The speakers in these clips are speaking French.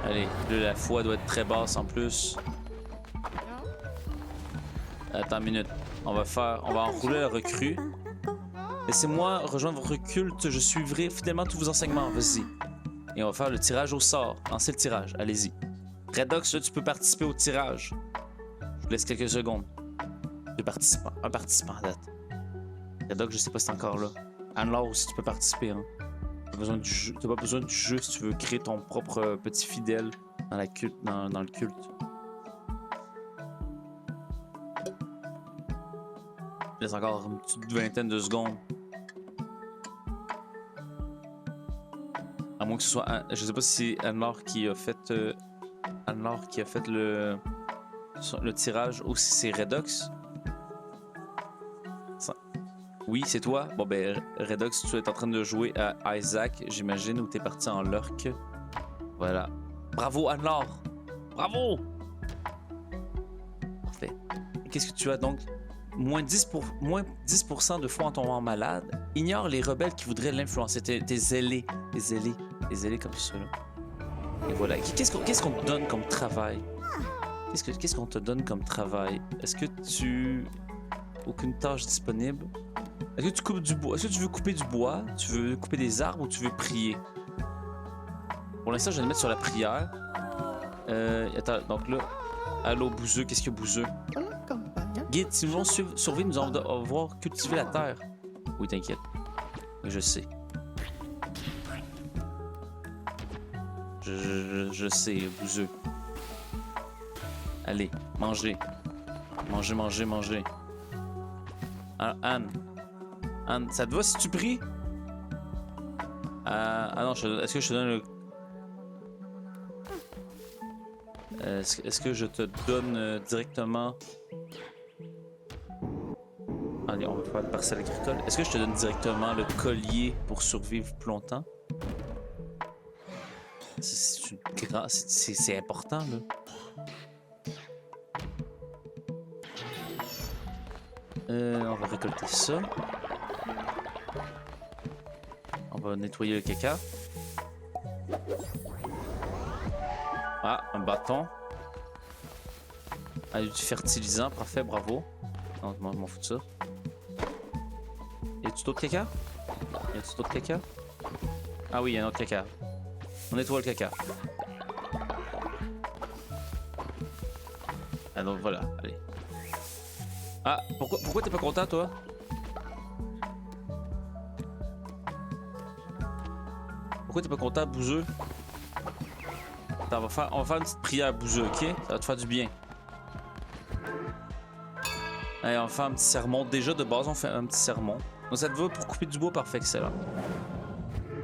Allez, là, la foi doit être très basse en plus. Attends une minute. On va enrouler la recrue. Laissez-moi rejoindre votre culte. Je suivrai fidèlement tous vos enseignements. Vas-y. Et on va faire le tirage au sort. Lancez le tirage. Allez-y. Redox, là, tu peux participer au tirage. Je vous laisse quelques secondes. Deux participants. Un participant à date. Redox, je sais pas si c'est encore là. Anne-Laure aussi, tu peux participer. Hein. T'as pas besoin du jeu si tu veux créer ton propre petit fidèle dans le culte. Il reste encore une petite vingtaine de secondes. À moins que ce soit... Je sais pas si c'est Anne-Laure qui a fait... Anne-Laure qui a fait le tirage ou si c'est Redox. Oui, c'est toi. Bon ben, Redox, tu es en train de jouer à Isaac, j'imagine, ou t'es parti en lurk. Voilà. Bravo, Anne-Laure! Bravo! Parfait. Qu'est-ce que tu as donc? Moins 10% de foi en tombant malade. Ignore les rebelles qui voudraient l'influencer. T'es zélé. T'es zélé. T'es zélé comme ça, là. Et voilà. Qu'est-ce qu'on te donne comme travail? Qu'est-ce qu'on te donne comme travail? Est-ce que tu... Aucune tâche disponible? Est-ce que tu coupes du bois? Est-ce que tu veux couper du bois? Tu veux couper des arbres ou tu veux prier? Pour l'instant, je vais le mettre sur la prière. Attends, donc là... Allô, bouseux, qu'est-ce que bouseux? Guide, si nous voulons survivre, nous allons devoir cultiver la terre. Oui, t'inquiète. Oui, je sais. Je sais, bouseux. Allez, mangez. Mangez, mangez, mangez. Ah, Anne. Anne, ça te va si tu pries? Ah non, est-ce que je te donne le... Est-ce que je te donne directement... Allez, on va faire le parcelle agricole. Est-ce que je te donne directement le collier pour survivre plus longtemps? C'est important, là. On va récolter ça. On va nettoyer le caca. Ah, un bâton. Ah, du fertilisant, parfait, bravo. Non, je m'en fous de ça. Y a-tu d'autres caca? Y a-tu d'autres caca? Ah oui, y a un autre caca. On nettoie le caca. Ah donc voilà, allez. Ah, pourquoi t'es pas content, toi? Pourquoi t'es pas content, bouseux? Attends, on va faire une petite prière, bouseux, ok? Ça va te faire du bien. Allez, on va faire un petit sermon. Déjà, de base, on fait un petit sermon. Donc ça te va pour couper du bois, parfait, excellent.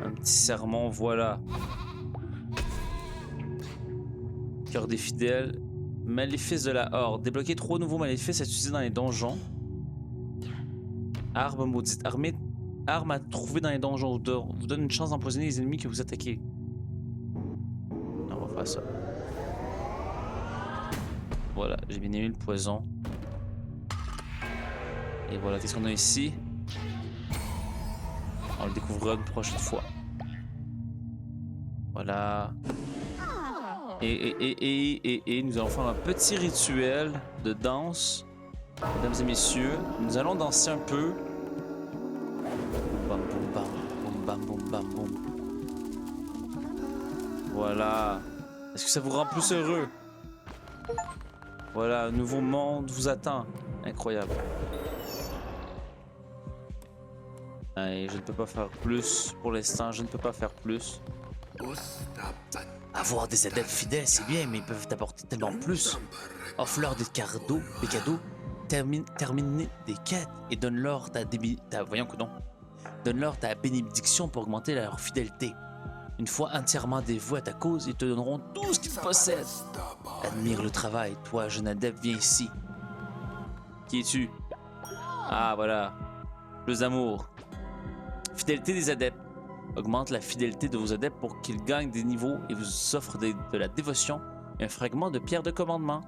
Un petit sermon, voilà. Cœur des fidèles. Maléfice de la Horde. Débloquer 3 nouveaux maléfices à utiliser dans les donjons. Arme maudite. Arme à trouver dans les donjons d'or. Vous donne une chance d'empoisonner les ennemis que vous attaquez. On va faire ça. Voilà, j'ai bien aimé le poison. Et voilà, qu'est-ce qu'on a ici? On le découvrira une prochaine fois. Voilà. Et nous allons faire un petit rituel de danse. Mesdames et messieurs, nous allons danser un peu. Boum bam boum bam, boum bam boum bam boum. Voilà. Est-ce que ça vous rend plus heureux? Voilà, un nouveau monde vous attend. Incroyable. Et je ne peux pas faire plus. Pour l'instant, je ne peux pas faire plus. Avoir des adeptes fidèles, c'est bien, mais ils peuvent t'apporter tellement plus. Offre-leur des cadeaux, termine des quêtes et donne-leur donne-leur ta bénédiction pour augmenter leur fidélité. Une fois entièrement dévoués à ta cause, ils te donneront tout ce qu'ils possèdent. Admire le travail, toi, jeune adepte, viens ici. Qui es-tu? Ah, voilà. Plus d'amour. Fidélité des adeptes. Augmente la fidélité de vos adeptes pour qu'ils gagnent des niveaux et vous offrent de la dévotion et un fragment de pierre de commandement.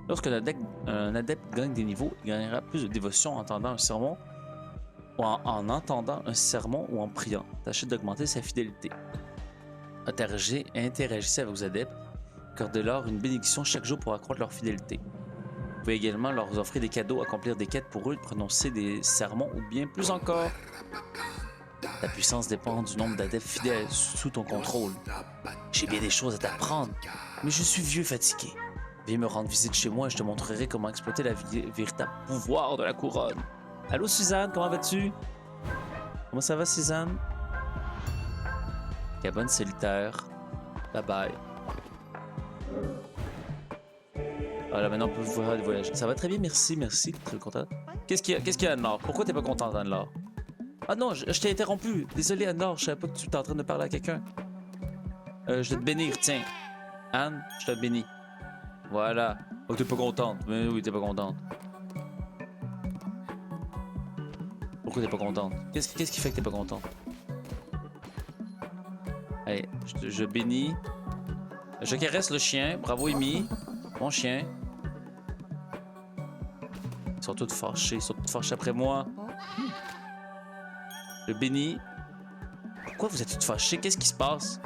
Lorsqu'un adepte gagne des niveaux, il gagnera plus de dévotion en entendant un sermon ou en entendant un sermon ou en priant. Tâchez d'augmenter sa fidélité. Interagissez avec vos adeptes. Accordez-leur une bénédiction chaque jour pour accroître leur fidélité. Vous pouvez également leur offrir des cadeaux, accomplir des quêtes pour eux, prononcer des sermons ou bien plus encore. Ta puissance dépend du nombre d'adeptes fidèles sous ton contrôle. J'ai bien des choses à t'apprendre, mais je suis vieux et fatigué. Viens me rendre visite chez moi et je te montrerai comment exploiter le véritable pouvoir de la couronne. Allô Suzanne, comment vas-tu? Comment ça va Suzanne? Cabane solitaire. Bye bye. Voilà, maintenant on peut voir le voyage. Ça va très bien, merci, merci. Très content. Qu'est-ce qu'il y a Anne-Laure? Pourquoi t'es pas contente Anne-Laure? Ah non, je t'ai interrompu. Désolé Anne-Laure, je savais pas que tu étais en train de parler à quelqu'un. Je vais te bénir, tiens. Anne, je te bénis. Voilà. Oh, t'es pas contente. Mais oui, t'es pas contente. Pourquoi t'es pas contente? Qu'est-ce qui fait que t'es pas contente? Allez, je bénis. Je caresse le chien. Bravo, Amy. Mon chien. Ils sont tous fâchés. Ils sont tous fâchés après moi. Je bénis. Pourquoi vous êtes tous fâchés? Qu'est-ce qui se passe?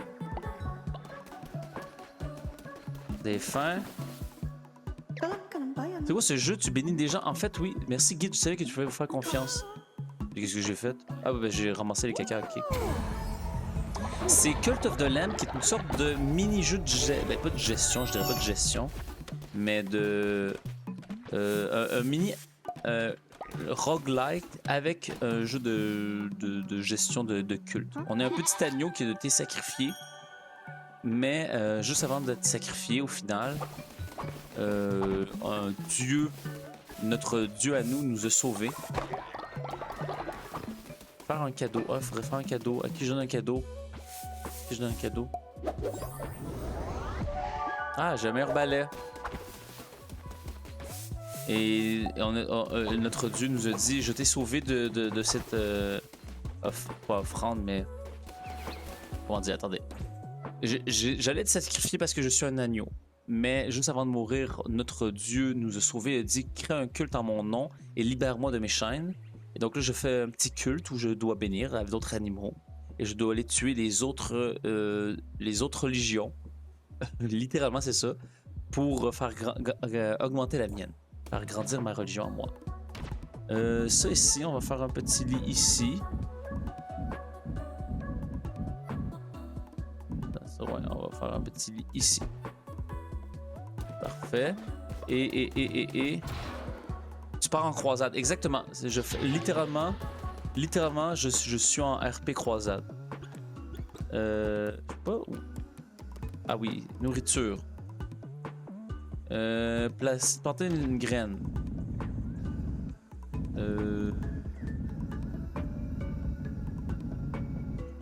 Vous avez faim? C'est quoi ce jeu? Tu bénis des gens? En fait, oui. Merci, Guy. Tu savais que tu pouvais vous faire confiance. Qu'est-ce que j'ai fait? Ah, ben j'ai ramassé les caca. Ok. C'est Cult of the Lamb qui est une sorte de mini-jeu de ben, pas de gestion, je dirais pas de gestion, mais de un mini roguelike avec un jeu de gestion de culte. On est un petit agneau qui a été sacrifié, mais juste avant d'être sacrifié, au final, un dieu, notre dieu à nous a sauvés. Faire un cadeau. Ah, il faudrait faire un cadeau. À qui je donne un cadeau? À qui je donne un cadeau? Ah, j'ai un meilleur balai. Et notre Dieu nous a dit, je t'ai sauvé de cette pas offrande, mais comment dire, attendez. J'allais te sacrifier parce que je suis un agneau. Mais juste avant de mourir, notre Dieu nous a sauvés et a dit, crée un culte en mon nom et libère-moi de mes chaînes. Et donc là, je fais un petit culte où je dois bénir avec d'autres animaux. Et je dois aller tuer les autres religions. Littéralement, c'est ça. Pour faire augmenter la mienne. Faire grandir ma religion à moi. Ça ici, on va faire un petit lit ici. Ça, ouais, on va faire un petit lit ici. Parfait. Et... Tu pars en croisade, exactement. Je fais littéralement, je suis en RP croisade. Je sais pas où. Ah oui, nourriture. Planter une graine. On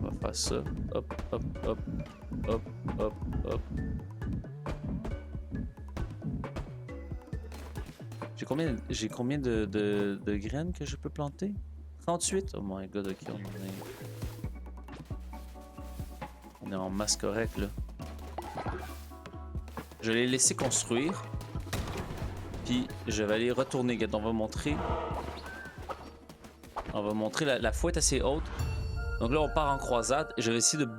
va faire ça. Hop, hop, hop, hop, hop, hop. J'ai combien de graines que je peux planter? 38? Oh my god, ok, on est en masse correcte là. Je l'ai laissé construire. Puis je vais aller retourner. On va montrer. La fouette assez haute. Donc là, on part en croisade. Je vais essayer de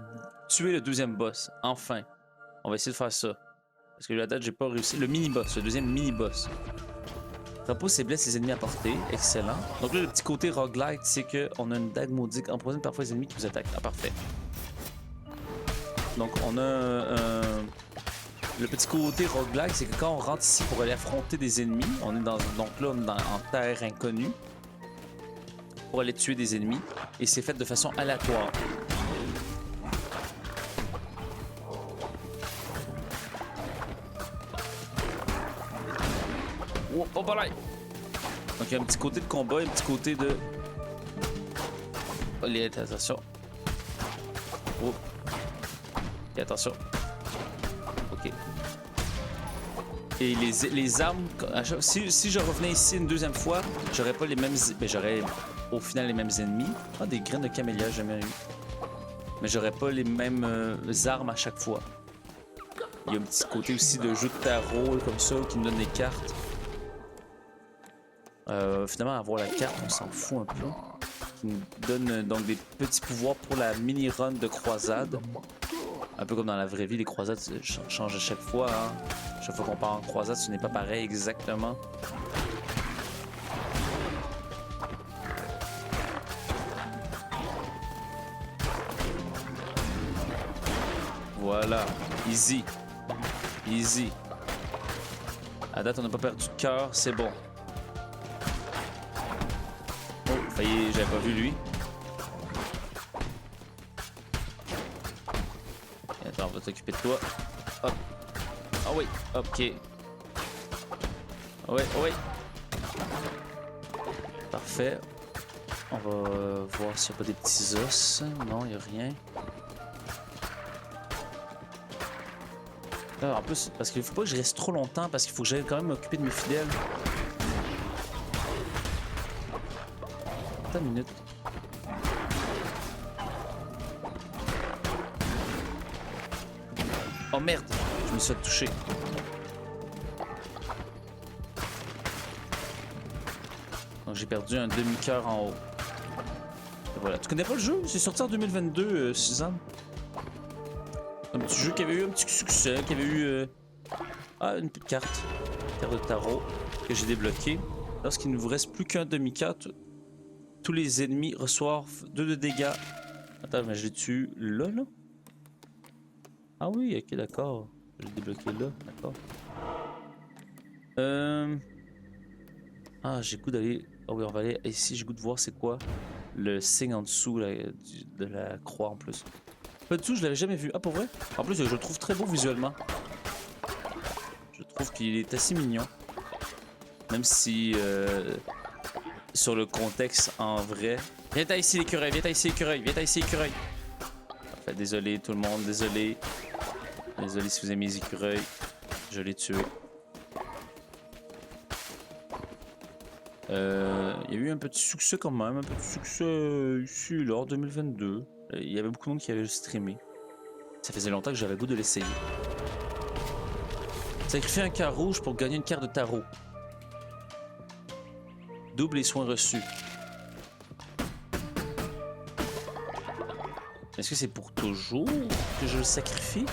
tuer le deuxième boss. Enfin. On va essayer de faire ça. Parce que à la date, j'ai pas réussi. Le mini-boss, le deuxième mini-boss. Repousse et blesse les ennemis à portée. Excellent. Donc là, le petit côté roguelite, c'est qu'on a une dague maudite. Empoisonne parfois les ennemis qui vous attaquent. Ah, parfait. Donc on a le petit côté roguelike, c'est que quand on rentre ici pour aller affronter des ennemis, on est donc là on est en terre inconnue pour aller tuer des ennemis et c'est fait de façon aléatoire. Oh, oh là. Donc il y a un petit côté de combat, un petit côté de... Oh, les attention. Oh. Et attention. Ok. Et les armes... Si je revenais ici une deuxième fois, j'aurais pas les mêmes... Ben, j'aurais au final les mêmes ennemis. Ah, des graines de camélia, j'ai jamais eu. Mais j'aurais pas les mêmes armes à chaque fois. Il y a un petit côté aussi de jeu de tarot comme ça qui nous donne des cartes. Finalement, avoir la carte, on s'en fout un peu. Qui nous donne donc des petits pouvoirs pour la mini-run de croisade. Un peu comme dans la vraie vie, les croisades changent à chaque fois. Hein. Chaque fois qu'on part en croisade, ce n'est pas pareil exactement. Voilà, easy. Easy. À date, on n'a pas perdu de cœur, c'est bon. Oh, failli, j'avais pas vu lui. Attends, on va t'occuper de toi. Hop. Ah oui, ok. Oui, oui. Parfait. On va voir s'il n'y a pas des petits os. Non, il n'y a rien. En plus, parce qu'il faut pas que je reste trop longtemps, parce qu'il faut que j'aille quand même m'occuper de mes fidèles. Attends une minute. Oh merde, je me suis fait toucher. Donc j'ai perdu un demi-cœur en haut. Et voilà. Tu connais pas le jeu? C'est sorti en 2022, Suzanne. Un petit jeu qui avait eu un petit succès, qui avait eu une petite carte de tarot que j'ai débloquée. Lorsqu'il ne vous reste plus qu'un demi-cœur, tous les ennemis reçoivent 2 de dégâts. Attends, mais je les tue là, là? Ah oui, ok, d'accord. Je l'ai débloqué là, d'accord. Ah, j'ai goût d'aller... Ah oui, on va aller ici, j'ai goût de voir c'est quoi le signe en dessous là, de la croix en plus. Pas du tout, je l'avais jamais vu. Ah, pour vrai? En plus, je le trouve très beau visuellement. Je trouve qu'il est assez mignon. Même si, sur le contexte en vrai... Viens ici l'écureuil, viens ici l'écureuil, viens ici l'écureuil. Enfin, désolé tout le monde, désolé. Désolé si vous aimez les écureuils. Je l'ai tué. Il y a eu un petit succès quand même, un petit succès ici, là, en 2022. Il y avait beaucoup de monde qui avait streamé. Ça faisait longtemps que j'avais le goût de l'essayer. Sacrifier un cœur rouge pour gagner une carte de tarot. Double les soins reçus. Est-ce que c'est pour toujours que je le sacrifie?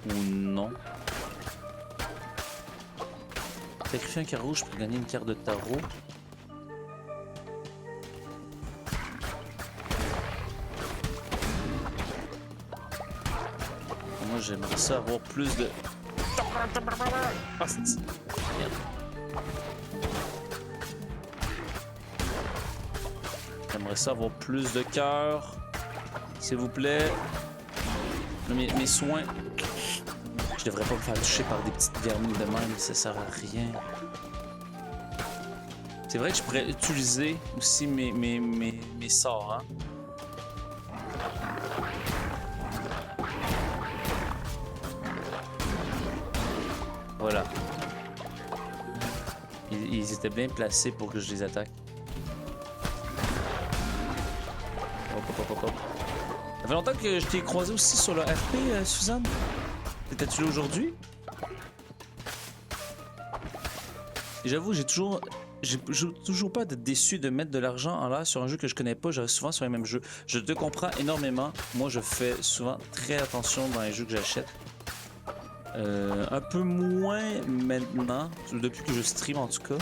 Ou non? Sacrifier un cœur rouge pour gagner une carte de tarot. Moi j'aimerais ça avoir plus de... Merde. J'aimerais ça avoir plus de cœur. S'il vous plaît. Mes soins... Je devrais pas me faire toucher par des petites vermines de même, ça sert à rien. C'est vrai que je pourrais utiliser aussi mes sorts, hein. Voilà. Ils étaient bien placés pour que je les attaque. Hop, hop, hop, hop. Ça fait longtemps que je t'ai croisé aussi sur le RP, Suzanne. T'étais-tu là aujourd'hui? J'avoue, j'ai toujours pas d'être déçu de mettre de l'argent en l'air sur un jeu que je connais pas. J'arrive souvent sur les mêmes jeux. Je te comprends énormément. Moi, je fais souvent très attention dans les jeux que j'achète. Un peu moins maintenant, depuis que je stream en tout cas.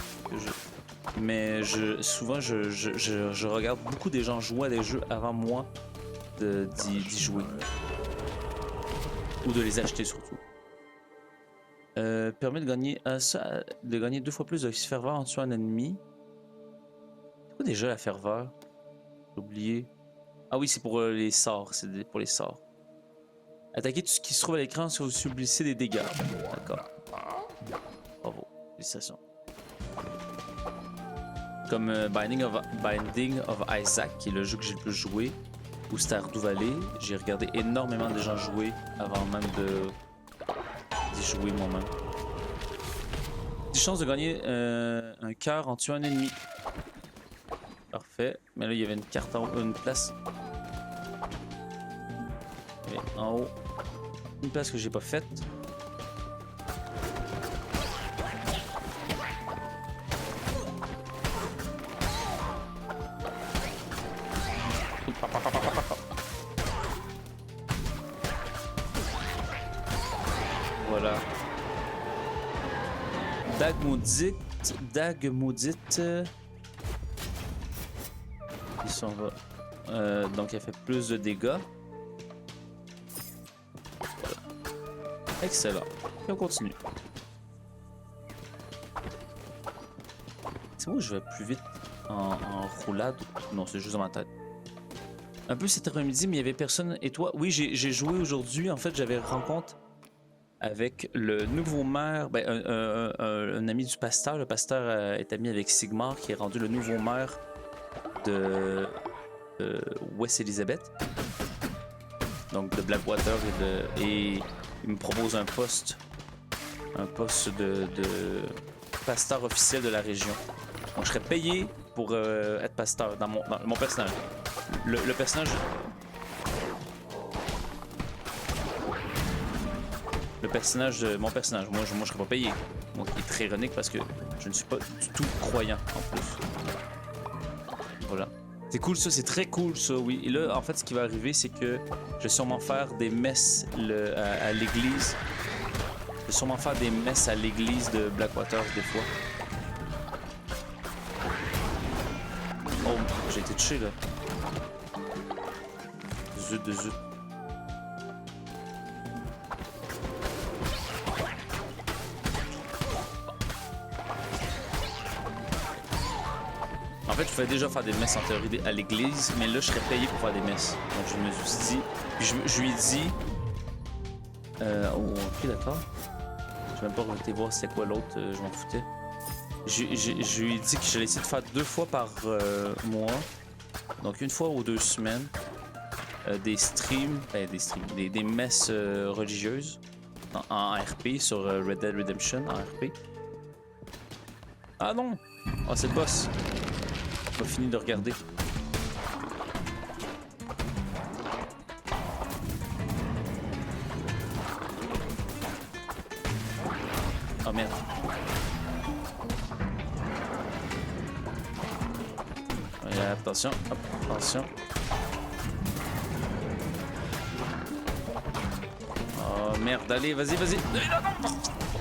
Mais souvent, je regarde beaucoup des gens jouer à des jeux avant moi d'y jouer. Ou de les acheter surtout. Permet de gagner, de gagner 2 fois plus de ferveur en tuant un ennemi. C'est quoi déjà la ferveur? J'ai oublié. Ah oui, c'est pour les sorts. C'est pour les sorts. Attaquer tout ce qui se trouve à l'écran si vous subissez des dégâts. D'accord. Bravo. Félicitations. Comme Binding of Isaac, qui est le jeu que j'ai le plus joué, ou Stardew Valley, j'ai regardé énormément de gens jouer avant même d'y jouer moi-même. 10 chances de gagner un cœur en tuant un ennemi. Parfait. Mais là, il y avait une carte en haut, une place. Et en haut, une place que j'ai pas faite. voilà. Dague maudite. Dague maudite. Il s'en va. Donc elle fait plus de dégâts. Voilà. Excellent. Et on continue. C'est moi où je vais plus vite en roulade? Non, c'est juste dans ma tête. Un peu cet après-midi, mais il y avait personne. Et toi? Oui, j'ai joué aujourd'hui. En fait, j'avais rencontre avec le nouveau maire, ben, un ami du pasteur. Le pasteur est ami avec Sigmar, qui est rendu le nouveau maire de West Elizabeth. Donc de Blackwater et il me propose un poste de pasteur officiel de la région. Donc je serais payé pour être pasteur dans mon personnage. Le personnage. Mon personnage, moi je serais pas payé. Donc il est très ironique parce que je ne suis pas du tout croyant en plus. Voilà. C'est cool ça, c'est très cool ça, oui. Et là, en fait, ce qui va arriver, c'est que je vais sûrement faire des messes à l'église. Je vais sûrement faire des messes à l'église de Blackwater des fois. Oh, j'ai été touché là. Zut de zut. En fait, je pouvais déjà faire des messes en théorie à l'église, mais là, je serais payé pour faire des messes. Donc, je me suis dit... Puis je lui ai dit... oh, ok, d'accord. Je vais même pas été voir c'était quoi l'autre, je m'en foutais. Je lui ai dit que j'allais essayer de faire 2 fois par mois. Donc, 1 fois ou 2 semaines. Des streams... des messes religieuses. En RP, sur Red Dead Redemption, en RP. Ah non! Ah, c'est le boss. J'ai pas fini de regarder. Oh merde. Attention, hop, attention. Oh merde, allez, vas-y, vas-y. Non, non,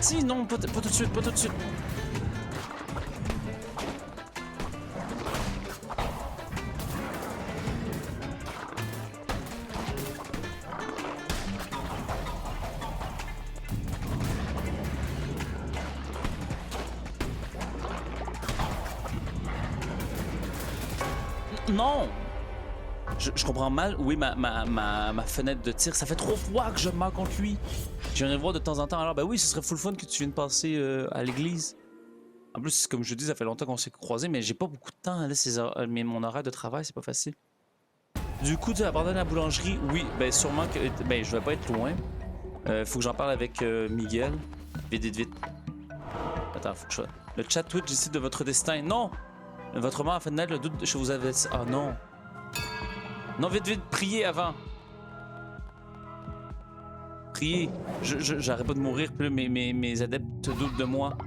si, non, pas tout de suite, pas tout de suite. Non! Je comprends mal. Oui, ma fenêtre de tir, ça fait 3 fois que je meurs contre lui. J'aimerais voir de temps en temps. Alors, ben oui, ce serait full fun que tu viennes passer à l'église. En plus, comme je dis, ça fait longtemps qu'on s'est croisés, mais j'ai pas beaucoup de temps. Là, mais mon horaire de travail, c'est pas facile. Du coup, tu abandonnes la boulangerie? Oui, ben sûrement que. Ben, je vais pas être loin. Faut que j'en parle avec Miguel. Vite, vite, vite. Attends, faut que je... Le chat Twitch décide de votre destin. Non! Votre mère a fait naître le doute chez vous avez. Ah non! Non, vite, vite, priez avant! Priez! J'arrête pas de mourir, plus mes adeptes doutent de moi.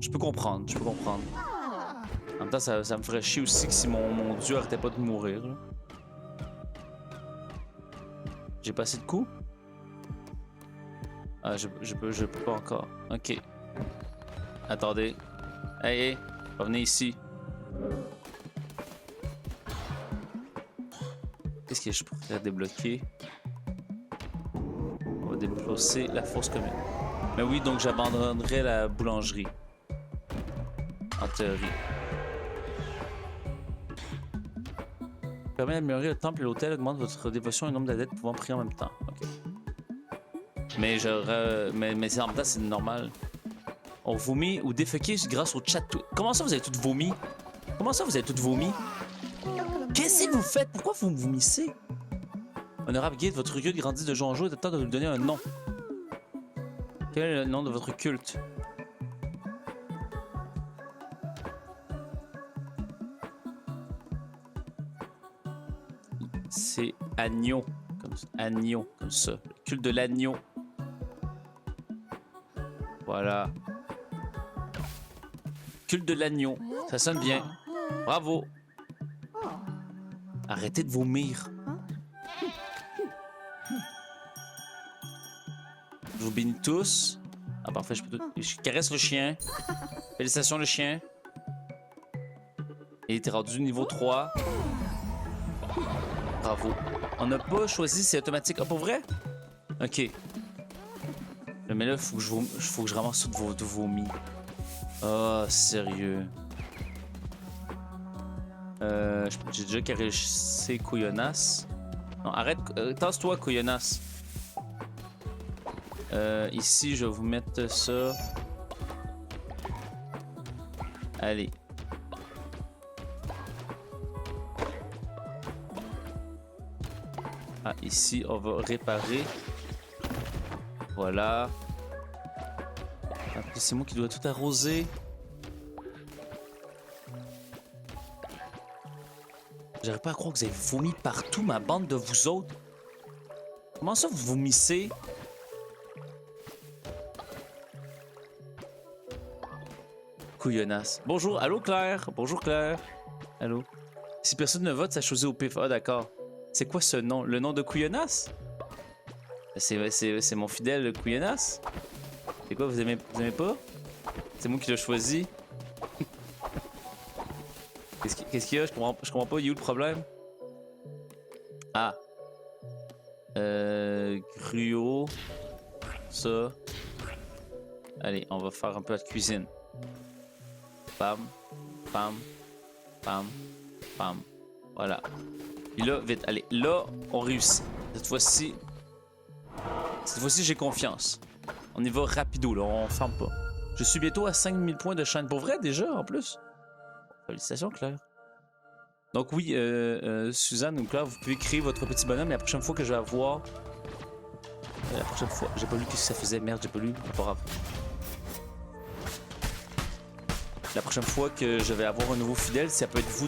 Je peux comprendre, je peux comprendre. En même temps, ça me ferait chier aussi que si mon dieu arrêtait pas de mourir. J'ai pas assez de coups? Ah, je peux pas encore. Ok. Attendez. Hey, hey, revenez ici. Qu'est-ce que je pourrais débloquer? On va débloquer la fosse commune. Mais oui, donc j'abandonnerai la boulangerie. En théorie. Permet d'améliorer le temple et l'hôtel, augmente votre dévotion et le nombre d'adeptes pouvant prier en même temps. Ok. Mais en même temps, c'est normal. On vomit ou déféqué grâce au chat. Comment ça, vous avez toutes vomi? Comment ça, vous avez toutes vomi? Qu'est-ce que vous faites? Pourquoi vous me vomissez? Honorable guide, votre culte grandit de jour en jour. Il est temps de lui donner un nom. Quel est le nom de votre culte? C'est agneau. Agneau, comme ça. Le culte de l'agneau. Voilà. Culte de l'agneau. Ça sonne bien. Bravo. Arrêtez de vomir. Je vous bénis tous. Ah, parfait, je peux tout. Je caresse le chien. Félicitations, le chien. Il était rendu niveau 3. Bravo. On n'a pas choisi, c'est automatique. Ah, pour vrai? Ok. Mais là, faut que je ramasse tout vos vomis. Oh, sérieux. J'ai déjà caressé Couillonas. Non, arrête. Tasse-toi, Couillonas. Ici, je vais vous mettre ça. Allez. Ah, ici, on va réparer. Voilà. Après, c'est moi qui dois tout arroser. J'arrive pas à croire que vous avez vomi partout, ma bande de vous autres. Comment ça, vous vomissez? Couillonasse. Bonjour, allô Claire? Bonjour Claire. Allô? Si personne ne vote, ça choisit au pif. Ah, d'accord. C'est quoi ce nom? Le nom de Couillonasse? C'est mon fidèle Couillonasse? C'est quoi, vous aimez pas? C'est moi qui l'ai choisi. Qu'est-ce qu'il y a? Je comprends pas, il est où le problème? Ah. Gruau. Ça. Allez, on va faire un peu de cuisine. Pam, pam, pam, pam. Voilà. Puis là, vite, allez, là, on réussit. Cette fois-ci, j'ai confiance. On y va rapido, là, on ferme pas. Je suis bientôt à 5000 points de chaîne. Pour vrai, déjà, en plus. Félicitations, Claire. Donc oui, Suzanne ou Claire, vous pouvez créer votre petit bonhomme. La prochaine fois que je vais avoir... la prochaine fois... J'ai pas lu ce que ça faisait. Merde, j'ai pas lu. Pas grave. La prochaine fois que je vais avoir un nouveau fidèle, ça peut être vous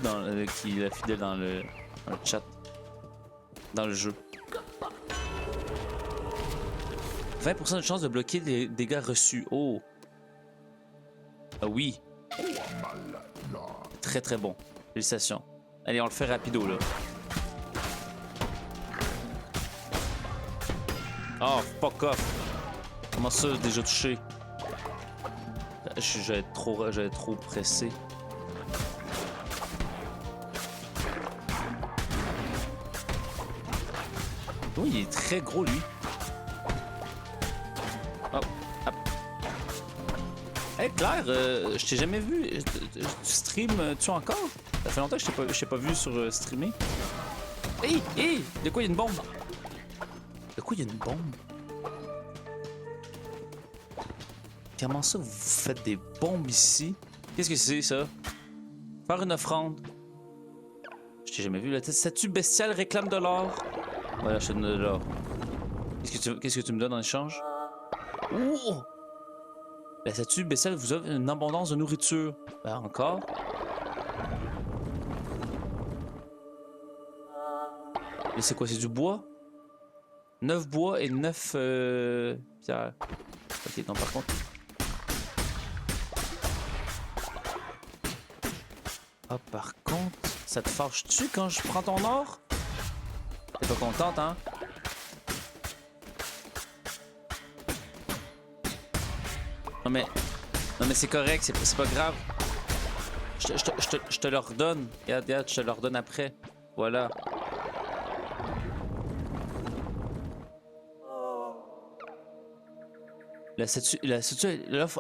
qui est fidèle dans le chat. Dans le jeu. 20% de chance de bloquer les dégâts reçus. Oh. Ah oui. Très très bon. Félicitations. Allez, on le fait rapido là. Oh, fuck off. Comment ça, déjà touché? J'allais être trop pressé. Oui, il est très gros lui. Oh, hop. Hey Claire, je t'ai jamais vu. Tu stream-tu encore? Ça fait longtemps que je t'ai pas vu sur streamer. Hey! De quoi il y a une bombe? De quoi il y a une bombe? Comment ça vous faites des bombes ici? Qu'est-ce que c'est ça? Faire une offrande. Je t'ai jamais vu. La statue bestiale réclame de l'or. Voilà, je te donne de l'or. Qu'est-ce que tu me donnes en échange? Oh! La statue bestiale vous offre une abondance de nourriture. Ben encore. Et c'est quoi? C'est du bois? 9 bois et 9 pierres. Ok, non, par contre. Ah, par contre, ça te fâche-tu quand je prends ton or? T'es pas contente, hein? Non mais c'est correct, c'est pas grave. Je te le redonne. Regarde, je te le redonne après. Voilà.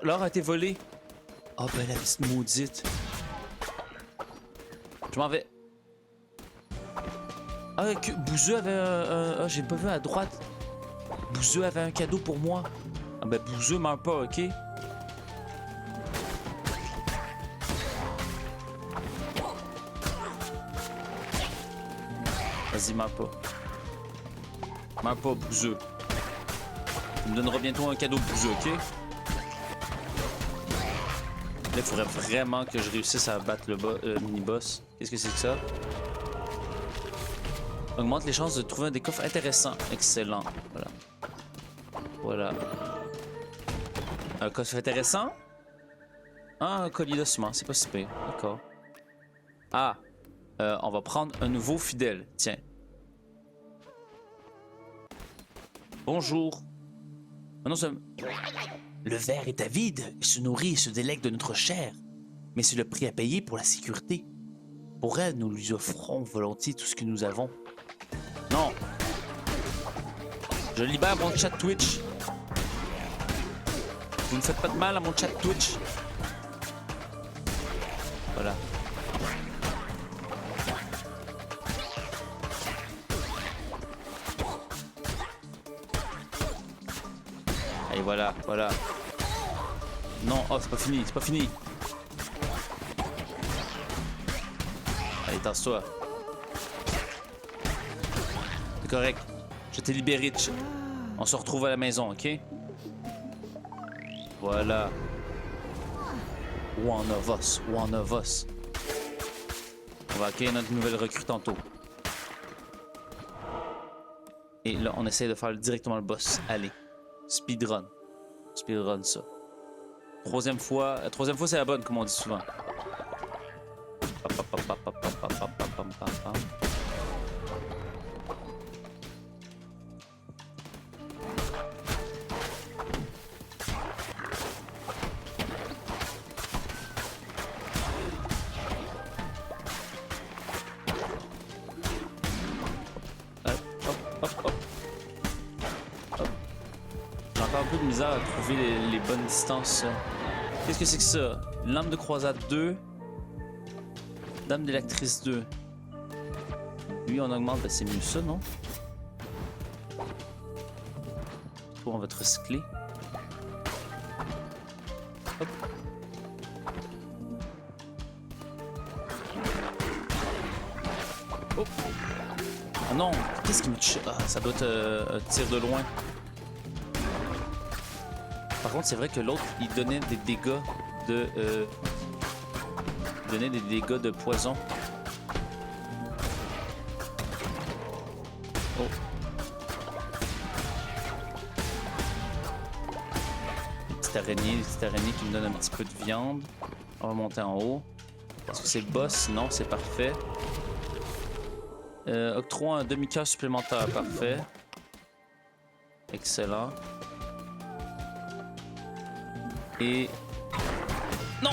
L'or a été volé. Oh ben la petite maudite. Je m'en vais. Ah, que Bouzeux avait ah, j'ai pas vu à droite. Bouzeux avait un cadeau pour moi. Ah ben Bouzeux meurt pas, ok? Vas-y, meurs pas. Meurs pas, Bouzeux. Tu me donneras bientôt un cadeau, Bouzeux, ok? Là, il faudrait vraiment que je réussisse à battre le mini-boss. Qu'est-ce que c'est que ça? Augmente les chances de trouver des coffres intéressants. Excellent. Voilà. Voilà. Un coffre intéressant? Ah, un collier d'ossements. C'est pas si pire. D'accord. Ah. On va prendre un nouveau fidèle. Tiens. Bonjour. Non, le ver est avide, il se nourrit et se délègue de notre chair. Mais c'est le prix à payer pour la sécurité. Pour elle, nous lui offrons volontiers tout ce que nous avons. Non. Je libère mon chat Twitch. Vous ne faites pas de mal à mon chat Twitch. Voilà. Allez, voilà, voilà. Non, oh, c'est pas fini, c'est pas fini. Allez, tasse-toi. C'est correct. Je t'ai libéré. On se retrouve à la maison, ok? Voilà. One of us, one of us. On va accueillir notre nouvelle recrue tantôt. Et là, on essaie de faire directement le boss. Allez. Speedrun. Speedrun ça. Troisième fois c'est la bonne, comme on dit souvent. J'ai encore un peu de misère à trouver les bonnes distances. Qu'est-ce que c'est que ça? Lame de croisade 2. Dame d'électrice 2. Lui, on augmente. Ben, c'est mieux ça, non? Toi, on va te recycler. Hop. Oh. Ah non! Qu'est-ce qui me tue? Ah, ça doit être un tir de loin. Par contre, c'est vrai que l'autre, il donnait des dégâts de... donnait des dégâts de poison. Oh. Des petites araignées qui me donnent un petit peu de viande. On va monter en haut. Est-ce que c'est le boss? Non, c'est parfait. Octroie un demi-cœur supplémentaire. Parfait. Excellent. Et... Non!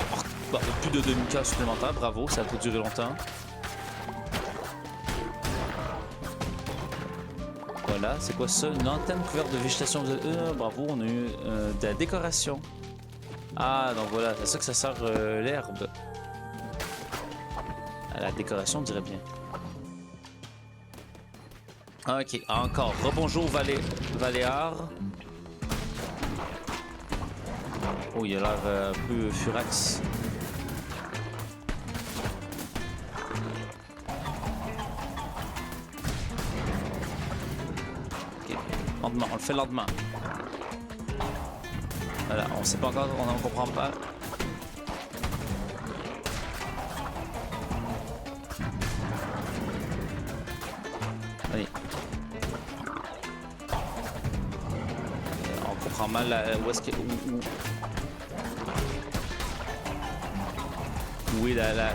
Bon, plus de demi-cœur supplémentaire, bravo, ça a pas duré longtemps. Voilà, c'est quoi ça? Une antenne couverte de végétation. Bravo, on a eu de la décoration. Ah, donc voilà, c'est ça que ça sert l'herbe. À la décoration, on dirait bien. Ok, encore. Rebonjour Valéar. Oh, il a l'air un peu furax. Ok, lentement, on le fait lentement. Voilà, on sait pas encore, on n'en comprend pas. Allez. On comprend mal où est-ce que... Où est la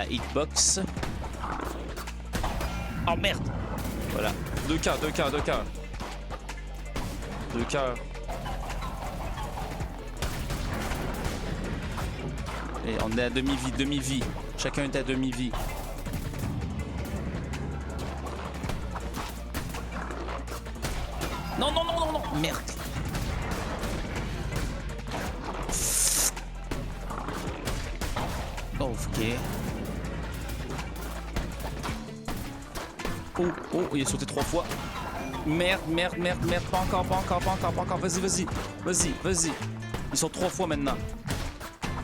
hitbox? Oh merde! Voilà. 2 cœurs. Et on est à demi-vie. Chacun est à demi-vie. Non! Merde! Ok. Oh, il a sauté 3 fois. Merde. Pas encore. Vas-y. Ils sont 3 fois maintenant.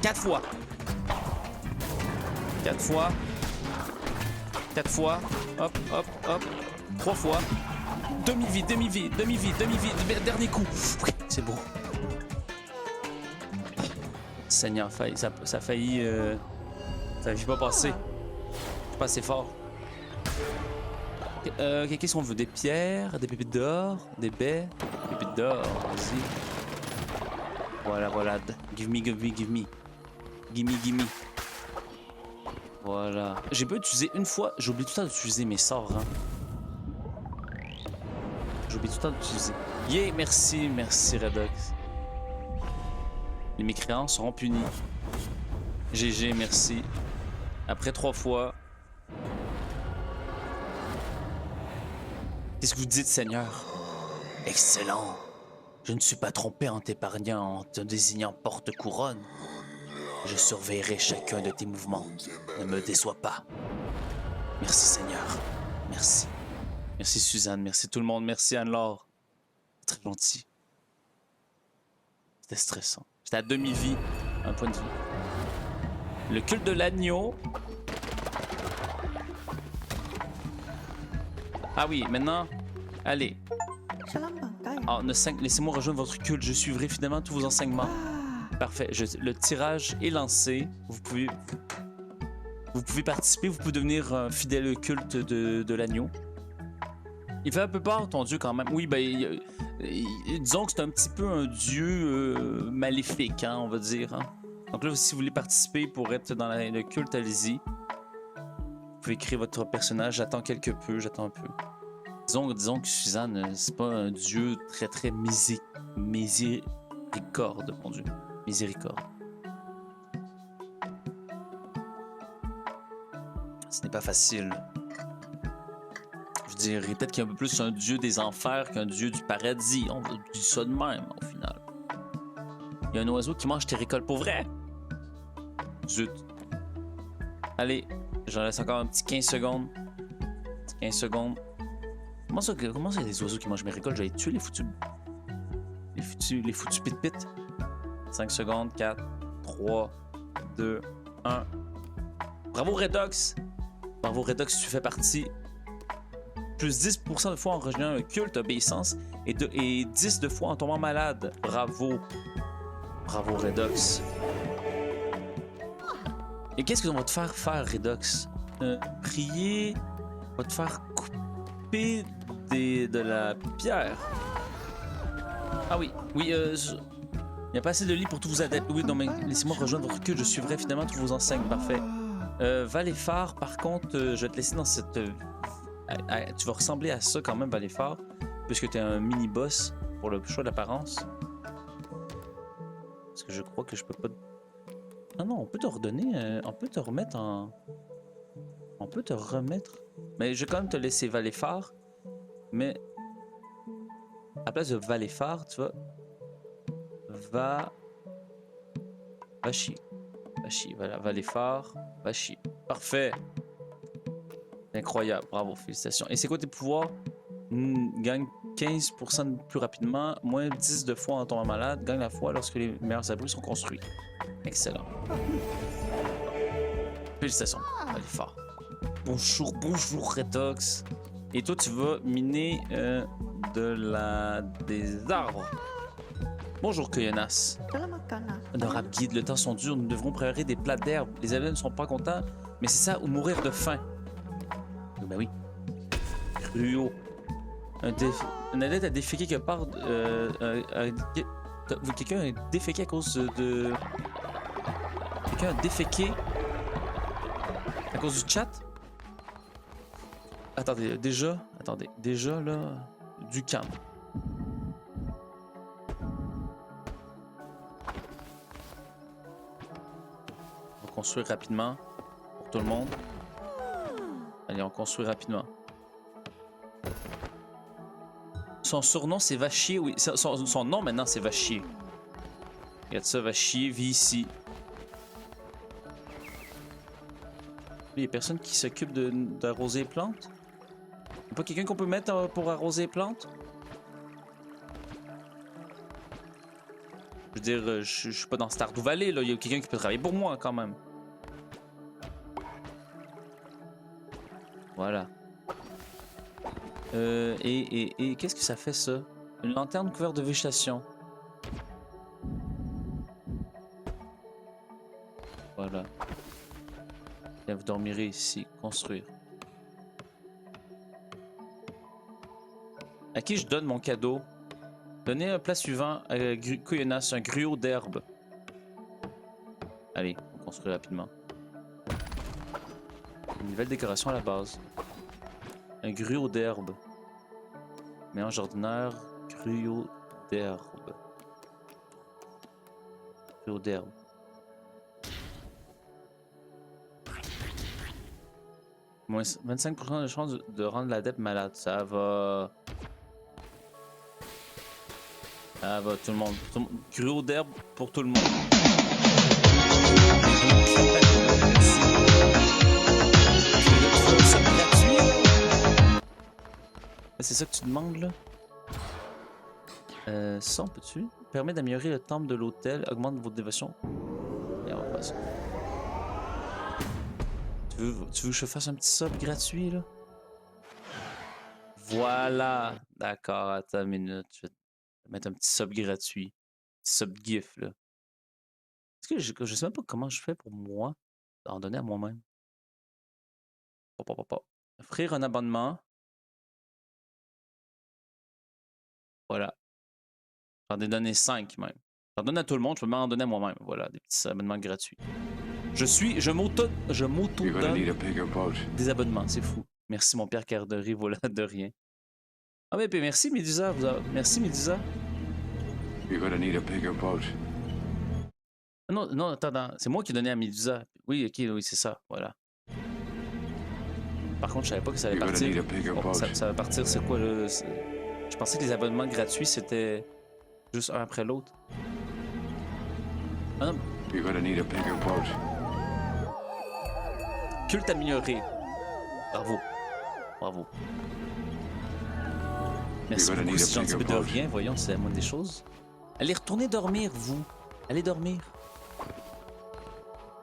4 fois. 4 fois. Hop. 3 fois. Demi-vie. Dernier coup. C'est beau. Seigneur, ça a failli... Ça n'a pas passé. Je suis pas assez fort. Qu'est-ce qu'on veut? Des pierres, des pépites d'or, des baies, des pépites d'or, vas-y. Voilà. Give me. Gimme. Voilà. J'ai pas utilisé une fois. J'oublie tout le temps d'utiliser mes sorts. Hein. J'oublie tout le temps d'utiliser. Yeah, merci, merci Redox. Les mécréants seront punis. GG, merci. Après 3 fois. Qu'est-ce que vous dites, Seigneur? Excellent. Je ne suis pas trompé en t'épargnant, en te désignant porte-couronne. Je surveillerai chacun de tes mouvements. Ne me déçois pas. Merci, Seigneur. Merci. Merci, Suzanne. Merci tout le monde. Merci, Anne-Laure. Très gentil. C'était stressant. J'étais à demi-vie, un point de vue. Le culte de l'agneau. Ah oui, maintenant, allez. Laissez-moi rejoindre votre culte. Je suivrai finalement tous vos enseignements. Parfait. Le tirage est lancé. Vous pouvez participer. Vous pouvez devenir fidèle au culte de l'agneau. Il fait un peu peur, ton dieu, quand même. Oui, ben, disons que c'est un petit peu un dieu maléfique, hein, on va dire. Hein. Donc là, si vous voulez participer pour être dans le culte, allez-y. Vous pouvez créer votre personnage. J'attends quelque peu, j'attends un peu. Disons que Suzanne, c'est pas un dieu très miséricorde, mon dieu. Miséricorde. Ce n'est pas facile. Je dirais peut-être qu'il y a un peu plus un dieu des enfers qu'un dieu du paradis. On dire ça de même, au final. Il y a un oiseau qui mange tes récoltes pour vrai. Zut. Allez, j'en laisse encore un petit 15 secondes. 15 secondes. Comment ça, il y a des oiseaux qui mangent mes récoltes? J'allais tuer les foutus pit-pit. 5 secondes, 4, 3, 2, 1. Bravo Redox! Bravo Redox, tu fais partie. Plus 10% de fois en rejoignant un culte obéissance et 10 de fois en tombant malade. Bravo. Bravo Redox. Et qu'est-ce qu'on va te faire faire, Redox? Prier. On va te faire couper de la pierre. Ah oui, oui, il n'y a pas assez de lits pour tous vos adeptes. Oui, non, mais laissez-moi rejoindre votre culte. Je suivrai finalement tous vos enseignes. Parfait. Valéphare, par contre, je vais te laisser dans cette... tu vas ressembler à ça quand même, Valéphare, puisque tu es un mini-boss pour le choix d'apparence. Parce que je crois que je peux pas... Ah non, on peut te redonner... on peut te remettre en... On peut te remettre... Mais je vais quand même te laisser Valéphare. Mais... À la place de Valéphare, tu vois... Va chier. Va chier, voilà. Valéphare, va chier. Parfait. Incroyable, bravo, félicitations. Et c'est quoi tes pouvoirs? Gagne 15% plus rapidement, moins 10 de fois en tombant malade, gagne la foi lorsque les meilleurs abris sont construits. Excellent. Félicitations, allez fort. Bonjour, bonjour Redox. Et toi, tu vas miner des arbres. Bonjour Koyonas. Honorable guide, le temps sont durs, nous devrons préparer des plats d'herbe. Les élèves ne sont pas contents, mais c'est ça ou mourir de faim. Ben oui. Cruau. Un adepte a déféqué quelque part. Quelqu'un a déféqué à cause de. Quelqu'un a déféqué à cause du chat? Attendez, déjà là, du calme. On va construire rapidement pour tout le monde. Allez, on construit rapidement. Son surnom, c'est Vachier. Oui, son nom maintenant, c'est Vachier. Regarde ça, Vachier vit ici. Il y a personne qui s'occupe d'arroser les plantes? Il n'y a pas quelqu'un qu'on peut mettre pour arroser les plantes? Je veux dire, je suis pas dans Stardew Valley, là. Il y a quelqu'un qui peut travailler pour moi, quand même. Voilà. Et qu'est-ce que ça fait, ça? Une lanterne couverte de végétation. Voilà. Et vous dormirez ici. Construire. À qui je donne mon cadeau? Donnez un plat suivant à Koyonas, un gruau d'herbe. Allez, on construit rapidement. Une nouvelle décoration à la base. Un gruau d'herbe. Mélange ordinaire, gruau d'herbe. Gruau d'herbe. Moins 25% de chance de rendre l'adepte malade. Ça va. Ça va, tout le monde. Gruau d'herbe pour tout le monde. C'est ça que tu demandes là? Ça, on peut-tu? Permet d'améliorer le temple de l'hôtel, augmente votre dévotion. Et on va faire ça. Tu veux que je fasse un petit sub gratuit là? Voilà! D'accord, attends une minute. Je vais mettre un petit sub gratuit. Petit sub GIF là. Est-ce que je sais même pas comment je fais pour moi en donner à moi-même? Offrir un abonnement. Voilà. J'en ai donné 5 même. J'en donne à tout le monde, je peux m'en donner à moi-même. Voilà, des petits abonnements gratuits. Je m'auto-donne des abonnements, c'est fou. Merci mon Pierre Cardery, voilà, de rien. Ah mais puis merci Médusa, merci Médusa. Non, non, attends, c'est moi qui ai donné à Médusa. Oui, ok, oui, c'est ça, voilà. Par contre, je savais pas que ça allait partir. Oh, ça va partir, c'est quoi là? Je pensais que les abonnements gratuits, c'était juste un après l'autre. Ah non. Culte amélioré. Bravo. Bravo. Merci beaucoup, c'est gentil, mais de rien. Voyons, c'est la moindre des choses. Allez, retournez dormir, vous. Allez dormir.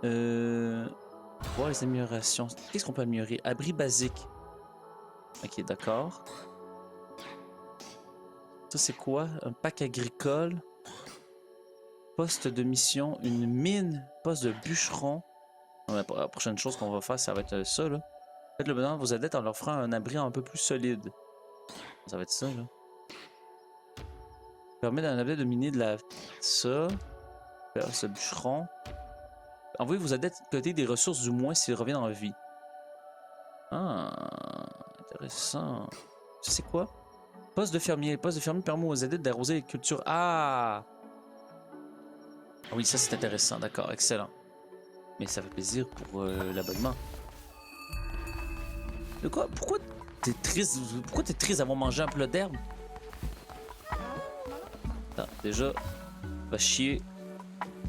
Voir les améliorations. Qu'est-ce qu'on peut améliorer? Abri basique. Ok, d'accord. Ça, c'est quoi? Un pack agricole. Poste de mission. Une mine. Poste de bûcheron. La prochaine chose qu'on va faire, ça va être ça, là. Faites le bonheur de vos adeptes en leur offrant un abri un peu plus solide. Ça va être ça, là. Permet d'un adept de miner de la... Ça. Faire ce bûcheron. Envoyez vos adeptes côté des ressources, du moins s'ils reviennent en vie. Ah, intéressant. Tu sais quoi? Poste de fermier. Poste de fermier permet aux adeptes d'arroser les cultures. Ah! Oui, ça c'est intéressant. D'accord, excellent. Mais ça fait plaisir pour l'abonnement. De quoi? Pourquoi t'es triste? Pourquoi t'es triste d'avoir mangé un plat d'herbe? Ah, déjà, va chier.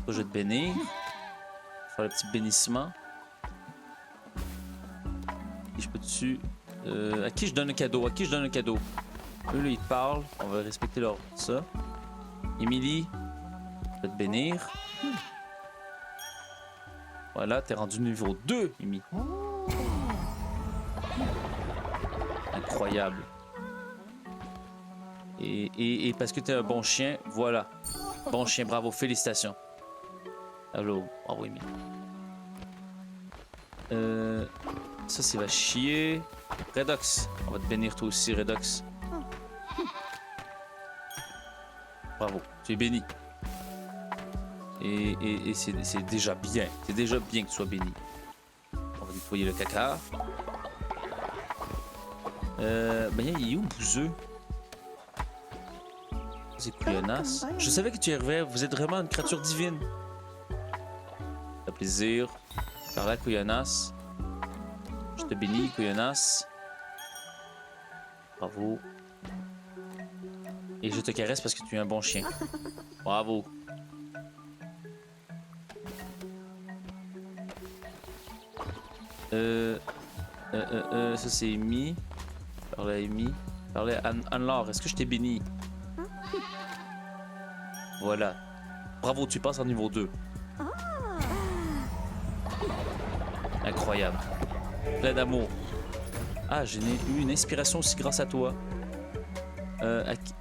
Je vais te bénir. Faire le petit bénissement. Et je peux dessus. À qui je donne un cadeau? À qui je donne un cadeau? Eux, là, ils te parlent. On va respecter leur ça. Émilie, je vais te bénir. Voilà, t'es rendu niveau 2, Émilie. Incroyable. Et parce que t'es un bon chien, voilà. Bon chien, bravo, félicitations. Allô, bravo, Émilie. Ça, c'est va chier. Redox, on va te bénir toi aussi, Redox. Bravo, tu es béni. Et c'est déjà bien. C'est déjà bien que tu sois béni. On va nettoyer le caca. Ben, il est où, Bouzeux? C'est couillonnasse. Je savais que tu y arriverais. Vous êtes vraiment une créature divine. Ça fait plaisir. Par là, couillonnasse. Je te bénis, couillonnasse. Bravo. Et je te caresse parce que tu es un bon chien. Bravo. Ça c'est Amy. Parlez à Amy. Parlez à Anne-Laure. Est-ce que je t'ai béni? Voilà. Bravo, tu passes en niveau 2. Incroyable. Plein d'amour. Ah, j'ai eu une inspiration aussi grâce à toi.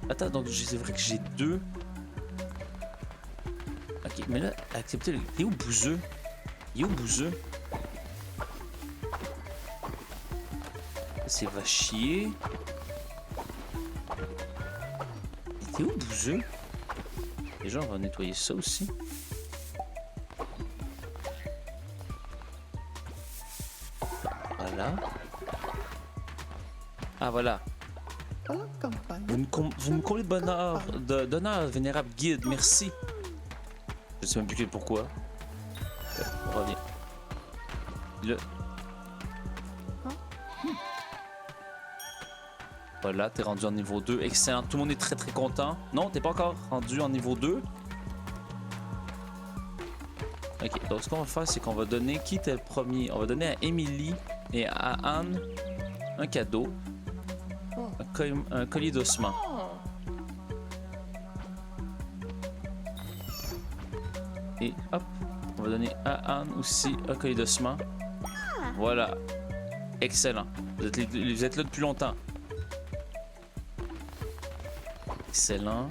Attends, donc c'est vrai que j'ai 2. Ok, mais là, acceptez le... Il est où Bouzeux? Il est où Bouzeux? C'est va chier. Il est où Bouzeux? Déjà, on va nettoyer ça aussi. Voilà. Ah, voilà. Vous me comblez de bonheur, d'honneur, vénérable guide, merci. Je sais même plus pourquoi. Reviens. Le... Voilà, t'es rendu en niveau 2. Excellent. Tout le monde est très content. Non, t'es pas encore rendu en niveau 2. Ok, donc ce qu'on va faire, c'est qu'on va donner... Qui était le premier? On va donner à Emily et à Anne un cadeau. Un collier d'ossements. Et hop, on va donner à Anne aussi un collier d'ossements. Voilà. Excellent. Vous êtes là depuis longtemps. Excellent.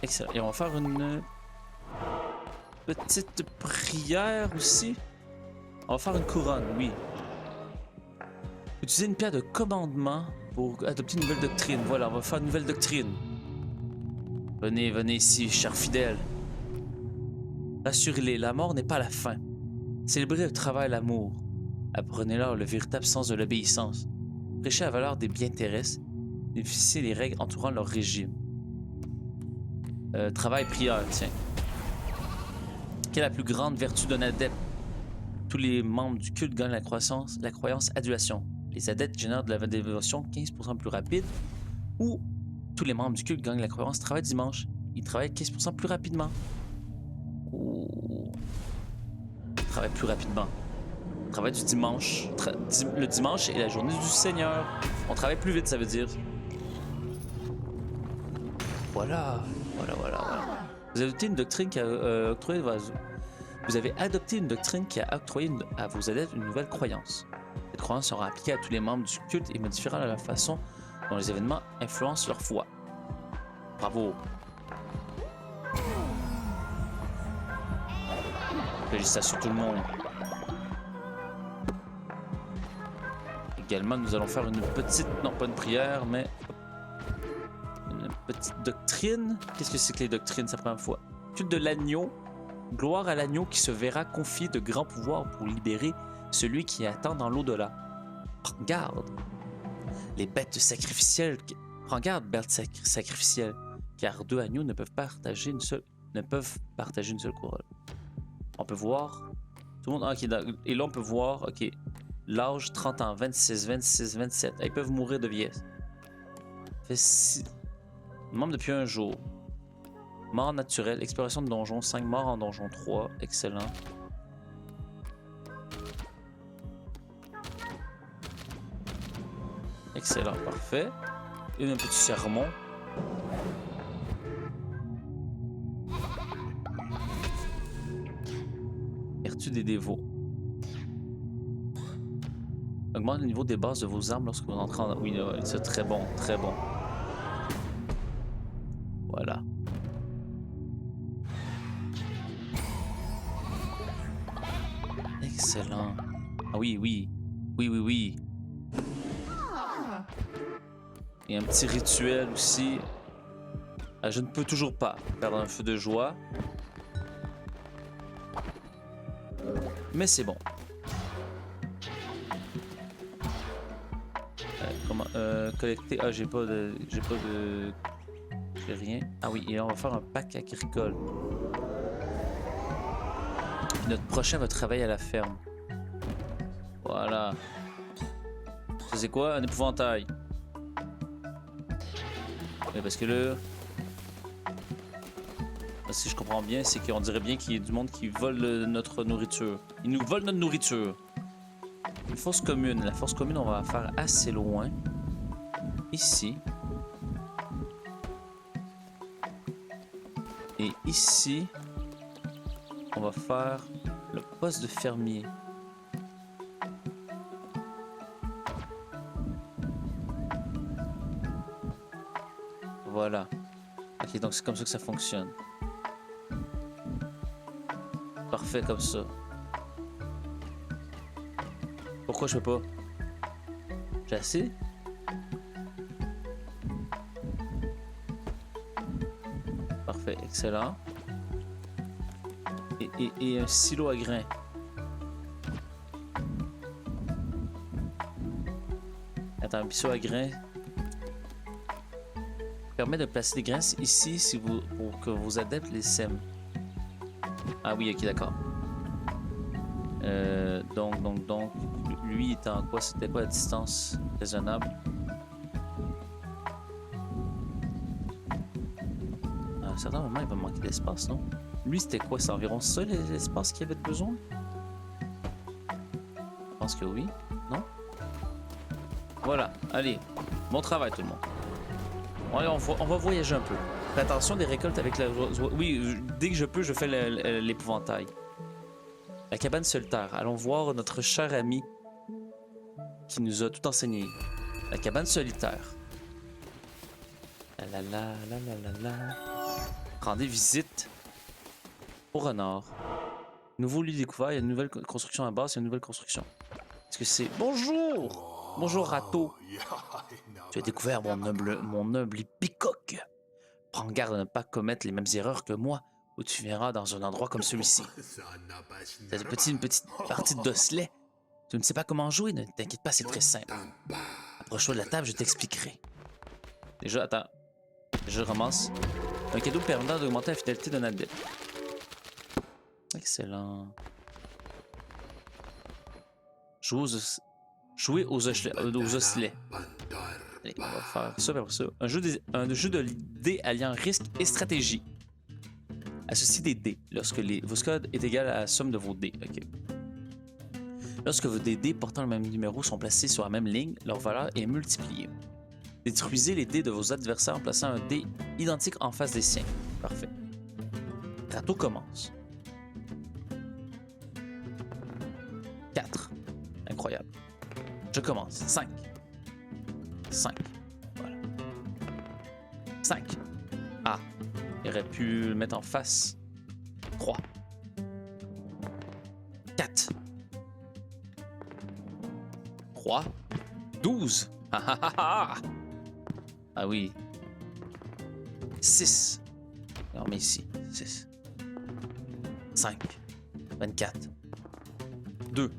Excellent. Et on va faire une petite prière aussi. On va faire une couronne, oui. Utiliser une pierre de commandement pour adopter une nouvelle doctrine. Voilà, on va faire une nouvelle doctrine. Venez, venez ici, chers fidèles. Rassurez-les, la mort n'est pas la fin. Célébrez le travail et l'amour. Apprenez-leur le véritable sens de l'obéissance. Prêchez la valeur des biens terrestres. Bénéficiez des règles entourant leur régime. Travail et prière, tiens. Quelle est la plus grande vertu d'un adepte? Tous les membres du culte gagnent la croyance adulation. Les adeptes génèrent de la dévotion 15% plus rapide. Ou tous les membres du culte gagnent la croyance travail dimanche. Ils travaillent 15% plus rapidement. Ou... Travail plus rapidement. Travail du dimanche. Le dimanche est la journée du Seigneur. On travaille plus vite, ça veut dire. Voilà. Vous avez adopté une doctrine qui a octroyé... Vous avez adopté une doctrine qui a octroyé à vos adeptes une nouvelle croyance. Cette croyance sera appliquée à tous les membres du culte et modifiera la façon dont les événements influencent leur foi. Bravo. Félicitations tout le monde. Également, nous allons faire une petite... Non, pas une prière, mais... Une petite doctrine. Qu'est-ce que c'est que les doctrines, sa première fois? Culte de l'agneau. Gloire à l'agneau qui se verra confier de grands pouvoirs pour libérer celui qui attend dans l'au-delà. Prends garde. Les bêtes sacrificielles... Prends garde, bêtes sacrificielles. Car deux agneaux ne peuvent partager une seule couronne. On peut voir... Tout le monde... Okay, et là, on peut voir... Ok. L'âge, 30 ans, 26, 26, 27. Ils peuvent mourir de vieillesse. Fait 6... Membre depuis un jour. Mort naturelle, exploration de donjon, 5 morts en donjon 3. Excellent. Excellent, parfait. Et un petit sermon. Vertu des dévots. Augmente le niveau des bases de vos armes lorsque vous entrez en... Oui, c'est très bon, très bon. Voilà. Excellent. Ah oui, oui. Oui, oui, oui. Il y a un petit rituel aussi. Ah, je ne peux toujours pas perdre un feu de joie. Mais c'est bon. Comment collecter? Ah, j'ai pas de... J'ai rien. Ah oui, et on va faire un pack agricole. Notre prochain va travailler à la ferme. Voilà. Ça c'est quoi? Un épouvantail. Oui, parce que là... Si je comprends bien, c'est qu'on dirait bien qu'il y a du monde qui vole notre nourriture. Ils nous volent notre nourriture. Une fosse commune. La fosse commune, on va la faire assez loin. Ici. Et ici, on va faire le poste de fermier. Voilà. Ok, donc c'est comme ça que ça fonctionne. Parfait comme ça. Pourquoi je peux pas? J'ai assez? Parfait, excellent. Et un silo à grains. Attends, un pisseau à grains. Permet de placer des grains ici si vous, pour que vos adeptes les sèment. Ah oui, ok, d'accord. Donc, lui était en quoi? C'était quoi la distance raisonnable? À un certain moment, il va manquer d'espace, non? Lui, c'était quoi? C'est environ ça l'espace qu'il avait besoin? Je pense que oui, non? Voilà, allez, bon travail tout le monde. Allez, on va voyager un peu. Fais attention des récoltes avec la... Oui, dès que je peux, je fais l'épouvantail. La cabane solitaire. Allons voir notre cher ami qui nous a tout enseigné. La cabane solitaire. La la la la la la la. Rendez visite au renard. Nouveau lieu découvert, il y a une nouvelle construction à base, il y a une nouvelle construction. Est-ce que c'est... Bonjour! Bonjour, Rato. Tu as découvert mon noble bicoque. Prends garde de ne pas commettre les mêmes erreurs que moi, ou tu verras dans un endroit comme celui-ci. C'est une petite partie d'osselet. Tu ne sais pas comment jouer, ne t'inquiète pas, c'est très simple. Approche-toi de la table, je t'expliquerai. Déjà, attends. Je ramasse. Un cadeau permettant d'augmenter la fidélité d'un adepte. Excellent. Jouer aux osselets. Allez, on va faire ça après ça. Un jeu de dés alliant risque et stratégie. Associez des dés lorsque vos scores est égal à la somme de vos dés. Ok. Lorsque vos dés portant le même numéro sont placés sur la même ligne, leur valeur est multipliée. Détruisez les dés de vos adversaires en plaçant un dé identique en face des siens. Parfait. Rato commence. 4. Incroyable. Je commence. 5. 5. Voilà. 5. Ah. Il aurait pu le mettre en face. 3. 4. 3. 12. Ah ah ah ah. Ah oui. 6. On met ici. 6. 5. 24. 2.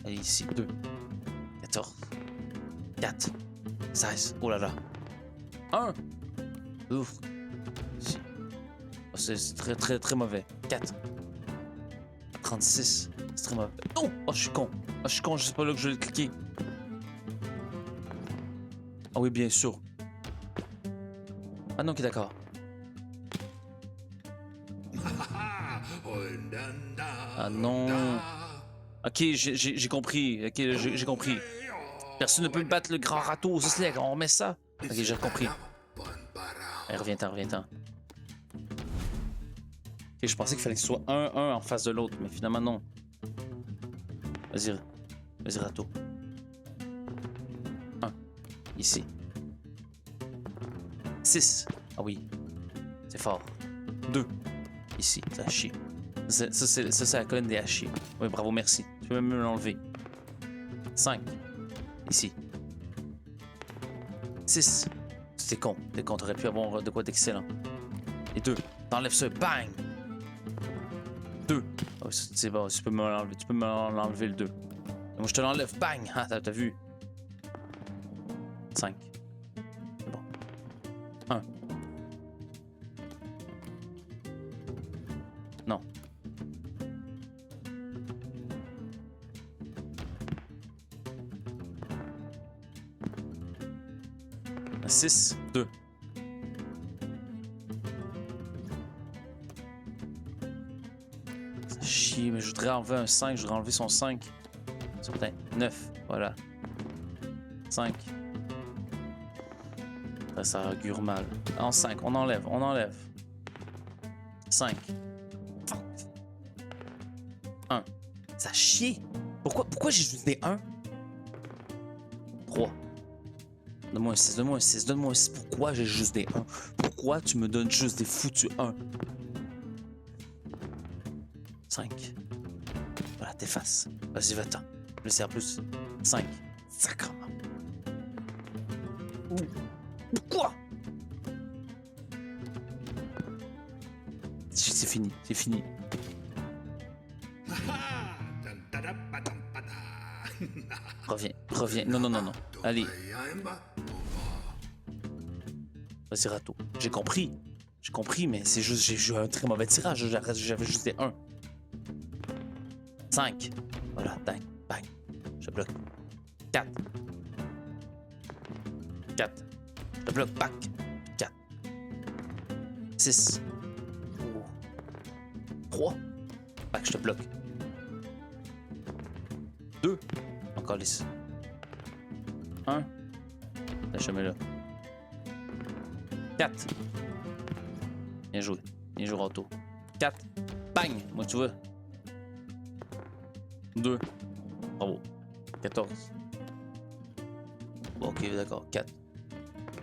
Allez, ici. 2. 14. 4. 16. Oh là là. 1. Ouf. Ici. Oh, c'est très très très mauvais. 4. 36. C'est très mauvais. Oh! Oh, je suis con. Oh, je suis con, je sais pas là que je vais cliquer. Ah oui, bien sûr. Ah non, ok, d'accord. Ah non. Ok, j'ai compris. Ok, j'ai compris. Personne ne peut battre le grand râteau aux osselets. On remet ça. Ok, j'ai compris. Allez, reviens-t'en, reviens-t'en. Ok, je pensais qu'il fallait que ce soit un en face de l'autre, mais finalement non. Vas-y. Vas-y, râteau. 1. Ici. 6. Ah oui. C'est fort. 2. Ici. Ça chie. Ça, c'est la colonne des hachis. Oui, bravo, merci. Tu peux même me l'enlever. 5. Ici. 6. T'es con. T'aurais pu avoir de quoi d'excellent. Et 2. T'enlèves ça. Bang! 2. Oh, c'est bon, tu peux me l'enlever. Tu peux me l'enlever le 2. Moi, je te l'enlève. Bang! Ah, t'as vu? 5. C'est bon. 1. Non. 6, 2. Ça chie, mais je voudrais enlever un 5, je voudrais enlever son 5. Certain. 9, voilà. 5. Ça augure mal. En 5, on enlève, 5. 1. Ça chie. Pourquoi j'ai juste des 1? 3. Donne-moi un 6, donne-moi un 6, donne-moi un 6. Pourquoi j'ai juste des 1? Pourquoi tu me donnes juste des foutus 1? 5. Voilà, t'effaces. Vas-y, va-t'en. Le sers plus. 5. Sacrement. Pourquoi? C'est fini, c'est fini. Reviens, reviens. Non, non, non, non. Allez. Vas-y, râteau. J'ai compris. J'ai compris, mais c'est juste, j'ai eu un très mauvais tirage. J'avais juste des 1. 5. Voilà, bang, bang. Je bloque. 4. 4. Je bloque, back. 4. 6. 3. Back, je te bloque. 2. Encore lisse. 1. Lâche-moi là. 4. Bien joué. Bien joué, Otto. 4. Bang! Moi, tu vois. 2. Bravo. 14. Bon, ok, d'accord. 4.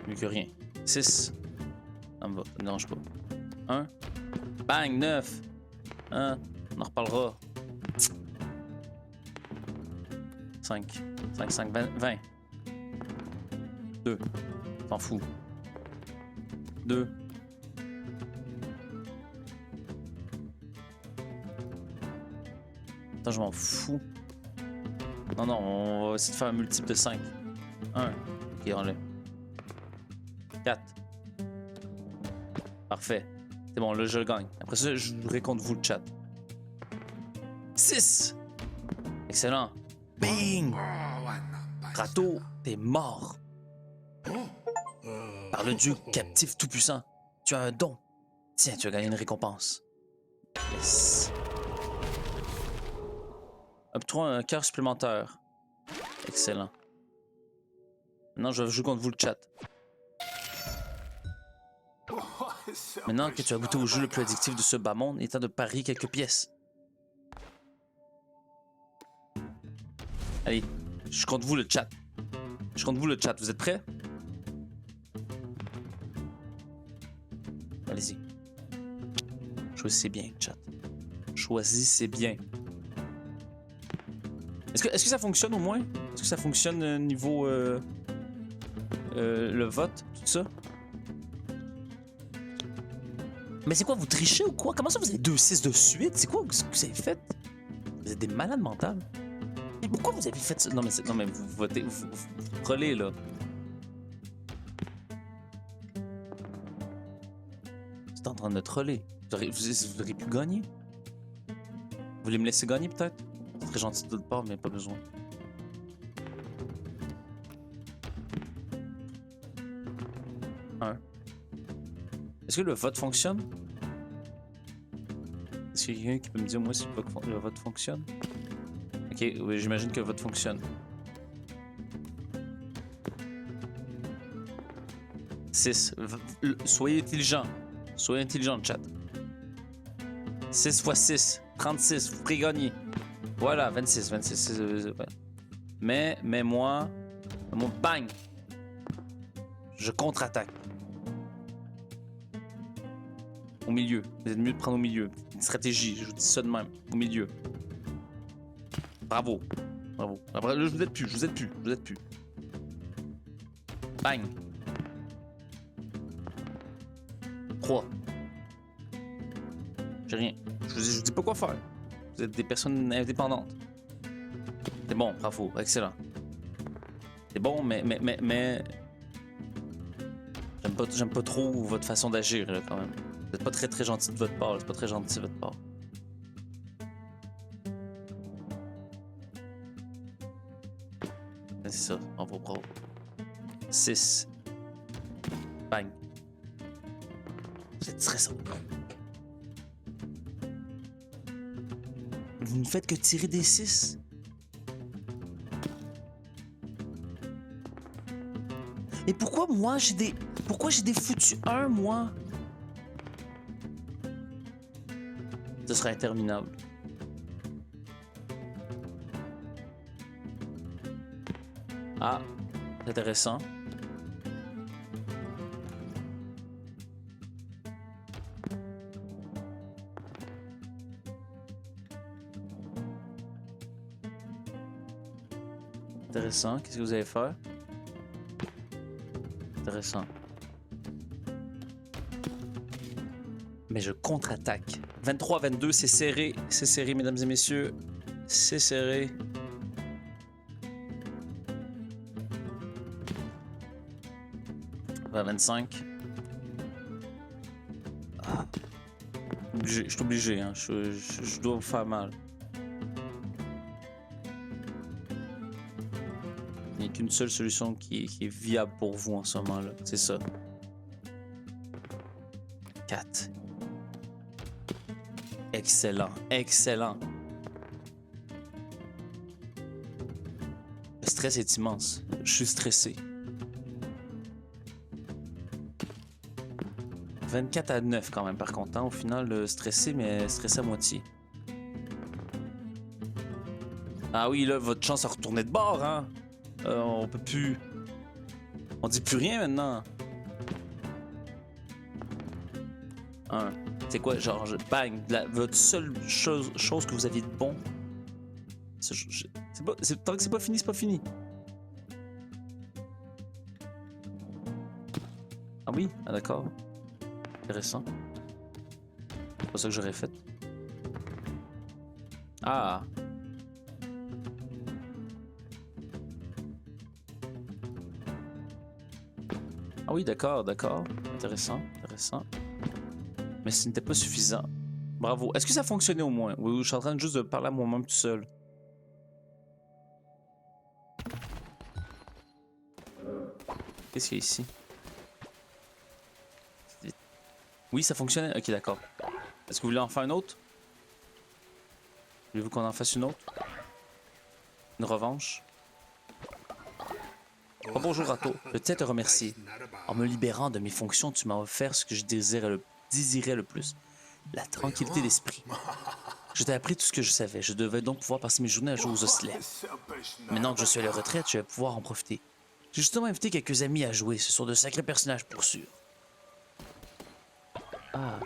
Mieux que rien. 6. Ça me va. Ça me dérange pas. 1. Bang! 9. 1. On en reparlera. 5. 5, 5, 20. 2. T'en fous. 2. Attends, je m'en fous. Non, non, on va essayer de faire un multiple de 5. 1. Ok, on l'a. 4. Parfait. C'est bon, là, je le gagne. Après ça, je récompte vous le chat. 6. Excellent. Bing! Râteau, t'es mort. Par le dieu captif tout-puissant, tu as un don. Tiens, tu as gagné une récompense. Yes. Obtiens un cœur supplémentaire. Excellent. Maintenant, je vais jouer contre vous le chat. Maintenant que tu as goûté au jeu le plus addictif de ce bas monde, il est temps de parier quelques pièces. Allez, je compte vous le chat. Je compte vous le chat. Vous êtes prêts? Allez-y. Choisissez bien, chat. Choisissez bien. Est-ce que ça fonctionne au moins? Est-ce que ça fonctionne niveau le vote, tout ça? Mais c'est quoi, vous trichez ou quoi? Comment ça vous avez 2-6 de suite? C'est quoi ce que vous avez fait? Vous êtes des malades mentales. Mais pourquoi vous avez fait ça? Non mais vous votez, vous relez là. Vous êtes en train de troller. Vous auriez pu gagner. Vous voulez me laisser gagner peut-être? C'est très gentil de votre part, mais pas besoin. Est-ce que le vote fonctionne? Est-ce qu'il y a quelqu'un qui peut me dire moi si le vote fonctionne? Ok, oui, j'imagine que le vote fonctionne. 6. Soyez intelligent. Soyez intelligent, chat. 6 x 6. 36. Vous pourrez gagner. Voilà, 26. 26. Mais moi, mon bang. Je contre-attaque. Au milieu. Vous êtes mieux de prendre au milieu. Une stratégie, je vous dis ça de même. Au milieu. Bravo. Bravo. Après, là, je vous aide plus. Bang. 3. J'ai rien. Je vous dis pas quoi faire. Vous êtes des personnes indépendantes. C'est bon, bravo. Excellent. C'est bon, mais... J'aime pas trop votre façon d'agir, là, quand même. Vous êtes pas très gentil de votre part, c'est pas très gentil de votre part. C'est ça, bravo, bravo. 6. Bang. Vous êtes stressant. Vous ne faites que tirer des 6. Et pourquoi moi j'ai des... Pourquoi j'ai des foutus 1, moi? Ce sera interminable. Ah, c'est intéressant. Intéressant. Qu'est-ce que vous allez faire? Intéressant. Mais je contre-attaque. 23-22, c'est serré, mesdames et messieurs. C'est serré. 25. Ah. Je suis obligé, hein. Je dois vous faire mal. Il n'y a qu'une seule solution qui est viable pour vous en ce moment-là. C'est ça. 4. Excellent, excellent. Le stress est immense. Je suis stressé. 24 à 9 quand même par contre. Hein. Au final, stressé, mais stressé à moitié. Ah oui, là, votre chance à retourner de bord, hein? On peut plus... On dit plus rien maintenant. C'est quoi, genre, bang, votre seule chose que vous aviez de bon. Tant que c'est pas fini, c'est pas fini. Ah oui? Ah d'accord. Intéressant. C'est pas ça que j'aurais fait. Ah! Ah oui, d'accord, d'accord. Intéressant, intéressant. Mais ce n'était pas suffisant. Bravo. Est-ce que ça fonctionnait au moins? Oui, je suis en train juste de parler à moi-même tout seul. Qu'est-ce qu'il y a ici? Oui, ça fonctionnait. Ok, d'accord. Est-ce que vous voulez en faire une autre? Voulez-vous qu'on en fasse une autre? Une revanche? Oh, bonjour, Rato. Je tiens à te remercier. En me libérant de mes fonctions, tu m'as offert ce que je désirais le plus. La tranquillité d'esprit. Je t'ai appris tout ce que je savais. Je devais donc pouvoir passer mes journées à jouer aux osselets. Maintenant que je suis à la retraite, je vais pouvoir en profiter. J'ai justement invité quelques amis à jouer. Ce sont de sacrés personnages, pour sûr. Ah.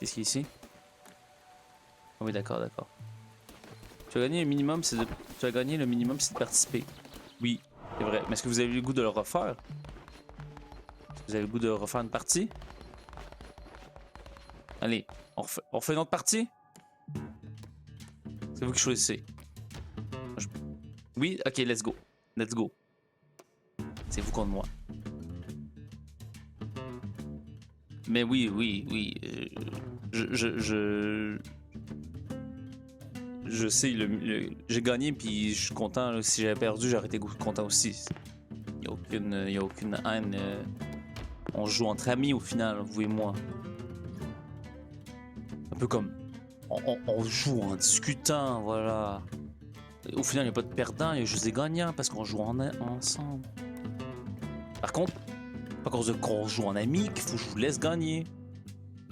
Qu'est-ce qu'il y a ici? Oh oui, d'accord, d'accord. Tu as gagné le minimum, c'est de participer. Oui, c'est vrai. Mais est-ce que vous avez le goût de le refaire? Est-ce que vous avez le goût de refaire une partie? Allez, on refait une autre partie? C'est vous qui choisissez. Oui, ok, let's go. Let's go. C'est vous contre moi. Mais oui, oui, oui. Je sais, j'ai gagné, puis je suis content. Là. Si j'avais perdu, j'aurais été content aussi. Il y a aucune haine. On joue entre amis au final, vous et moi. Un peu comme... On joue en discutant, voilà. Au final, il n'y a pas de perdant, il y a juste des gagnants parce qu'on joue ensemble. Par contre, à cause de qu'on joue en ami, qu'il faut que je vous laisse gagner.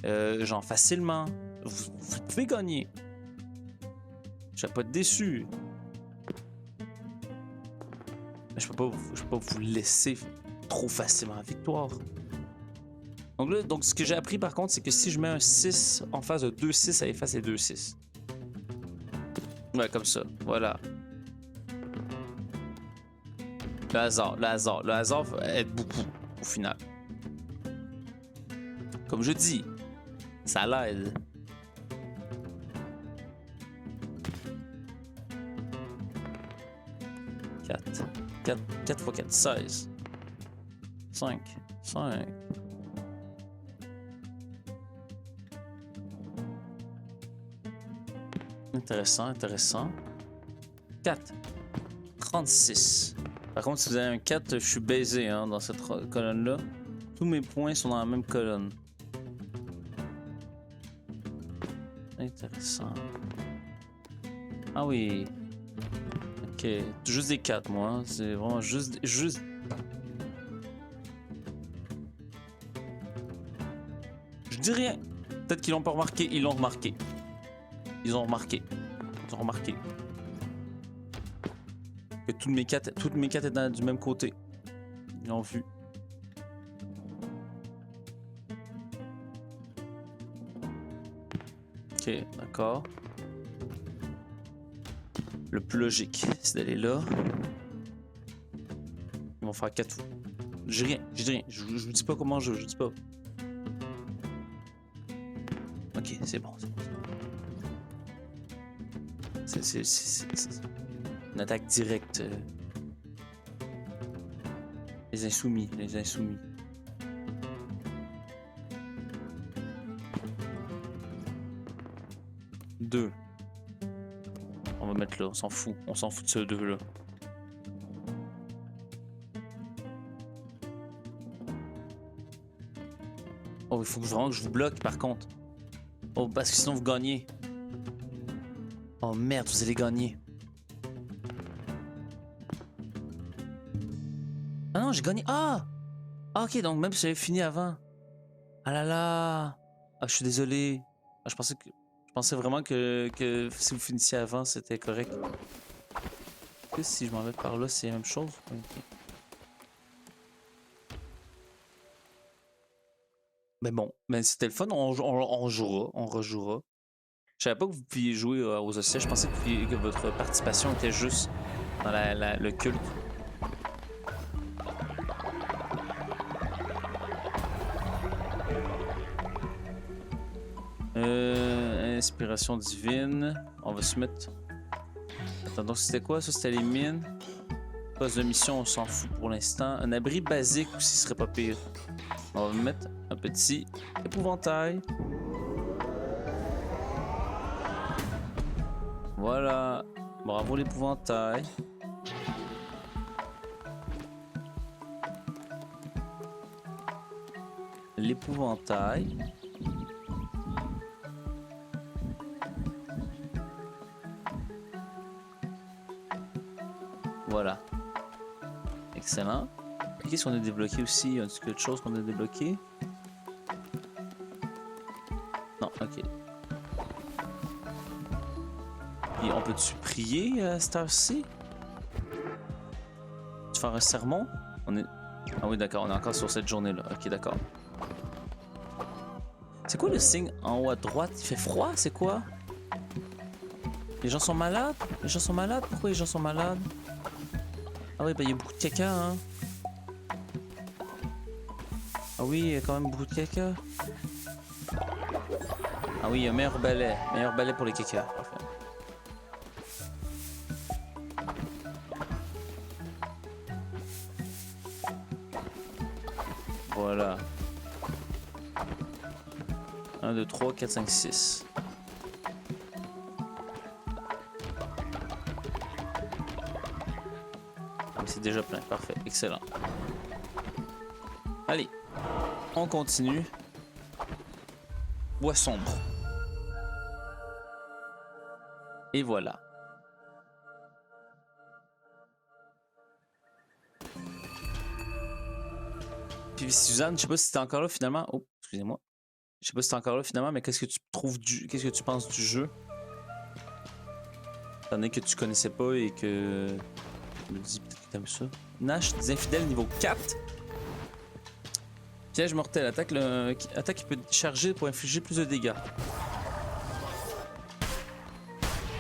Genre facilement. Vous pouvez gagner. Je vais pas être déçu. Mais je peux pas vous laisser trop facilement la victoire. Donc là, ce que j'ai appris par contre, c'est que si je mets un 6 en face de 2-6, ça efface les 2-6. Ouais, comme ça. Voilà. Le hasard aide beaucoup au final. Comme je dis, ça l'aide. 4 x 4, 16. 5. Intéressant. 4. 36. Par contre, si vous avez un 4, je suis baisé hein, dans cette colonne-là. Tous mes points sont dans la même colonne. Intéressant. Ah oui. Ok. Juste des 4, moi. Hein. C'est vraiment juste... Je dis rien. Peut-être qu'ils l'ont pas remarqué. Ils l'ont remarqué. Ils ont remarqué. Que toutes mes 4 étaient du même côté. Ils l'ont vu. Ok, d'accord. Le plus logique, c'est d'aller là. Ils vont faire 4 fois. J'ai rien. Je vous dis pas comment je dis pas. Ok, c'est bon. Une attaque directe. Les insoumis, les insoumis. Deux. On va mettre là, on s'en fout. On s'en fout de ces deux-là. Oh, il faut vraiment que je vous bloque par contre. Oh, parce que sinon vous gagnez. Oh merde, vous allez gagner. Ah non, j'ai gagné. Ah! Ah, ok, donc même si j'avais fini avant. Ah là là! Ah, je suis désolé. Ah, je pensais vraiment que si vous finissiez avant, c'était correct. Si je m'en vais par là, c'est la même chose. Okay. Mais bon, mais c'était le fun, on jouera, on rejouera. Je savais pas que vous pouviez jouer aux OCS, je pensais que votre participation était juste dans le culte. Inspiration divine. On va se mettre... Attends, donc c'était quoi ça? C'était les mines. Poste de mission, on s'en fout pour l'instant. Un abri basique aussi serait pas pire. On va mettre un petit épouvantail. Voilà. Bravo l'épouvantail. L'épouvantail. Voilà. Excellent. Qu'est-ce qu'on a débloqué aussi? Y a quelque chose qu'on a débloqué? Non, ok. Et on peut-tu prier à cette heure-ci? Tu faire un sermon? On est... Ah oui, d'accord, on est encore sur cette journée-là. Ok, d'accord. C'est quoi le signe en haut à droite? Il fait froid? C'est quoi? Les gens sont malades? Les gens sont malades? Pourquoi les gens sont malades? Ah oui, bah il y a beaucoup de caca, hein. Ah oui, il y a quand même beaucoup de caca. Ah oui, il y a meilleur balai. Meilleur balai pour les caca. Parfait. Voilà. 1, 2, 3, 4, 5, 6. C'est déjà plein. Parfait. Excellent. Allez. On continue. Bois sombre. Et voilà. Puis Suzanne, je sais pas si t'es encore là finalement. Oh, excusez-moi. Je sais pas si t'es encore là finalement, mais qu'est-ce que tu trouves qu'est-ce que tu penses du jeu? Étant donné que tu connaissais pas et que... Je me dis peut-être que t'aimes ça. Nash des infidèles niveau 4. Piège mortel. Attaque qui peut charger pour infliger plus de dégâts.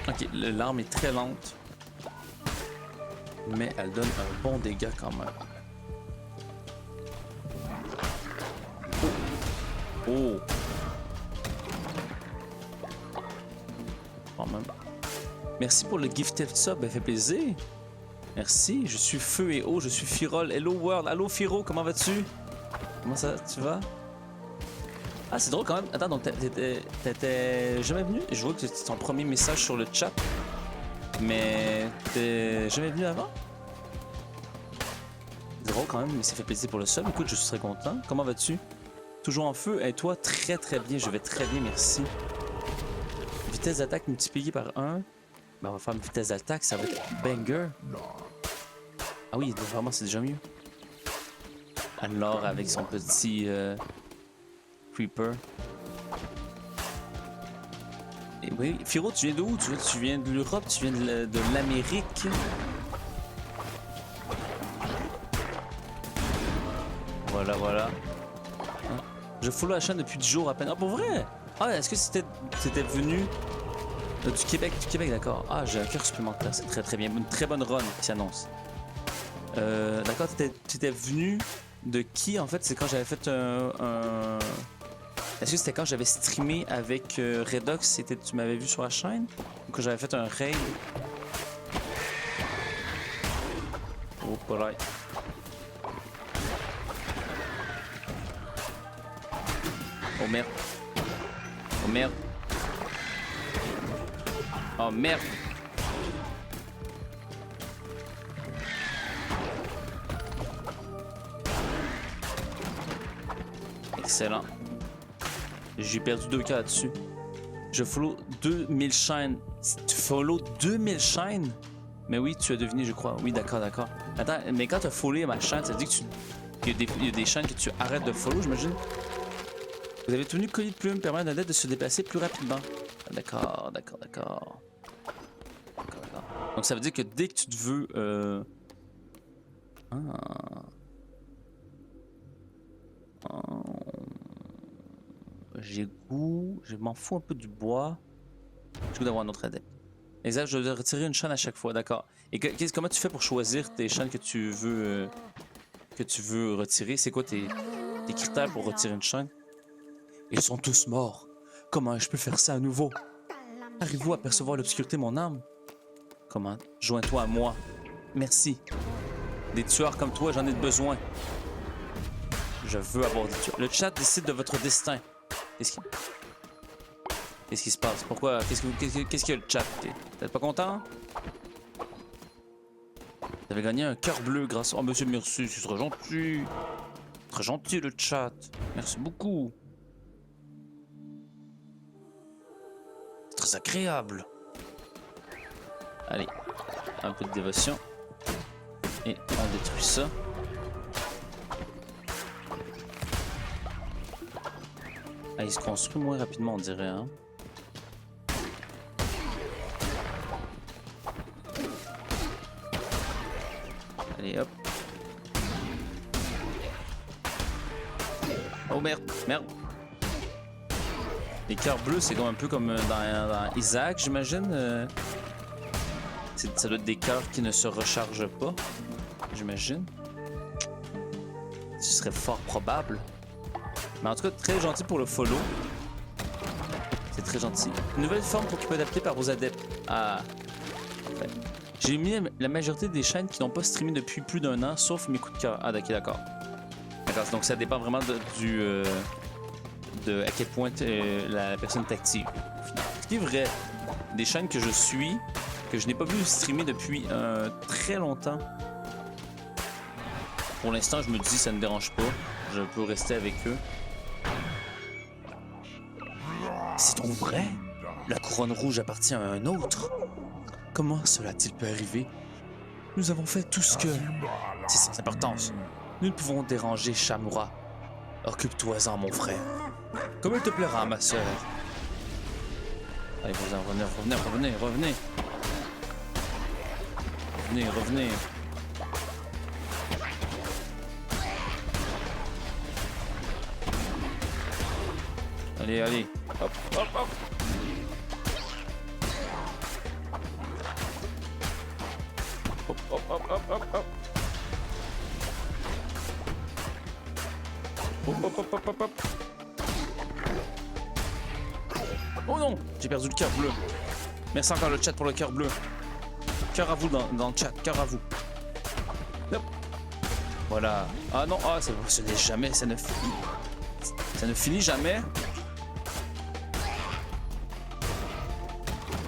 Ok, l'arme est très lente. Mais elle donne un bon dégât quand même. Oh! Oh! Quand même. Merci pour le gifted sub, ça fait plaisir. Merci, je suis Feu et Eau, je suis Firol. Hello World, allô Firo, comment vas-tu? Comment ça, tu vas? Ah, c'est drôle quand même. Attends, donc t'étais jamais venu? Je vois que c'était ton premier message sur le chat. Mais t'es jamais venu avant? C'est drôle quand même, mais ça fait plaisir pour le sub. Écoute, je suis très content. Comment vas-tu? Toujours en feu? Et toi, très très bien. Je vais très bien, merci. Vitesse d'attaque multipliée par 1. Ben, on va faire une vitesse d'attaque, ça va être banger. Ah oui, vraiment, c'est déjà mieux. Anne-Laure avec son petit creeper. Et oui, Firo, tu viens d'où? Tu viens de l'Europe? Tu viens de l'Amérique? Voilà, voilà. Hein? Je follow la chaîne depuis 10 jours à peine. Ah, pour vrai? Ah, est-ce que c'était venu du Québec? Du Québec, d'accord. Ah, j'ai un cœur supplémentaire. C'est très très bien. Une très bonne run qui s'annonce. D'accord, t'étais venu de qui en fait? C'est quand j'avais fait un... Est-ce que c'était quand j'avais streamé avec Redox? Tu m'avais vu sur la chaîne? Ou quand j'avais fait un raid? Oh, pareil. Oh merde. Oh merde. Oh merde. Excellent. J'ai perdu 2 cas là-dessus. Je follow 2000 chaînes. Tu follow 2000 chaînes? Mais oui, tu as deviné, je crois. Oui, d'accord, d'accord. Attends, mais quand tu as followé ma chaîne, ça veut dire que il y a des chaînes que tu arrêtes de follow, j'imagine? Vous avez tenu colis de plumes permettre à Nadette de se déplacer plus rapidement. D'accord, d'accord, d'accord. D'accord, d'accord. Donc ça veut dire que dès que tu te veux... Ah. J'ai goût... Je m'en fous un peu du bois. J'ai goût d'avoir un autre adepte. Exact, je dois retirer une chaîne à chaque fois, d'accord. Et comment tu fais pour choisir tes chaînes que tu veux retirer? C'est quoi tes critères pour retirer une chaîne? Ils sont tous morts. Comment je peux faire ça à nouveau? Arrivez-vous à percevoir l'obscurité, mon âme? Comment? Joins-toi à moi. Merci. Des tueurs comme toi, j'en ai besoin. Je veux avoir des tueurs. Le chat décide de votre destin. Qu'est-ce qui se passe? Pourquoi? Qu'est-ce qu'il y a le chat? T'es pas content? T'avais gagné un cœur bleu grâce... Oh, monsieur, merci, c'est très gentil. Très gentil, le chat. Merci beaucoup. C'est très agréable. Allez, un peu de dévotion. Et on détruit ça. Ah, il se construit moins rapidement, on dirait, hein. Allez, hop. Oh merde, merde. Les cœurs bleus, c'est comme un peu comme dans Isaac, j'imagine. Ça doit être des cœurs qui ne se rechargent pas, j'imagine. Ce serait fort probable. Mais en tout cas, très gentil pour le follow. C'est très gentil. Une nouvelle forme pour qu'il peut adapter par vos adeptes. Ah, parfait. J'ai mis la majorité des chaînes qui n'ont pas streamé depuis plus d'1 an, sauf mes coups de cœur. Ah, d'accord, d'accord. D'accord, donc ça dépend vraiment de à quel point la personne est active. Ce qui est vrai, des chaînes que je suis, que je n'ai pas vu streamer depuis très longtemps. Pour l'instant, je me dis ça ne me dérange pas. Je peux rester avec eux. C'est donc vrai? La couronne rouge appartient à un autre? Comment cela a-t-il pu arriver? Nous avons fait tout ce que... C'est sans importance. Nous ne pouvons déranger Shamura. Occupe-toi-en, mon frère. Comme il te plaira, ma sœur. Allez, revenez. Revenez. Allez. Hop. Hop. Oh non, j'ai perdu le cœur bleu. Merci encore le chat pour le cœur bleu. Cœur à vous dans le chat, cœur à vous. Hop. Voilà. Ah non, ce n'est jamais, ça ne finit jamais.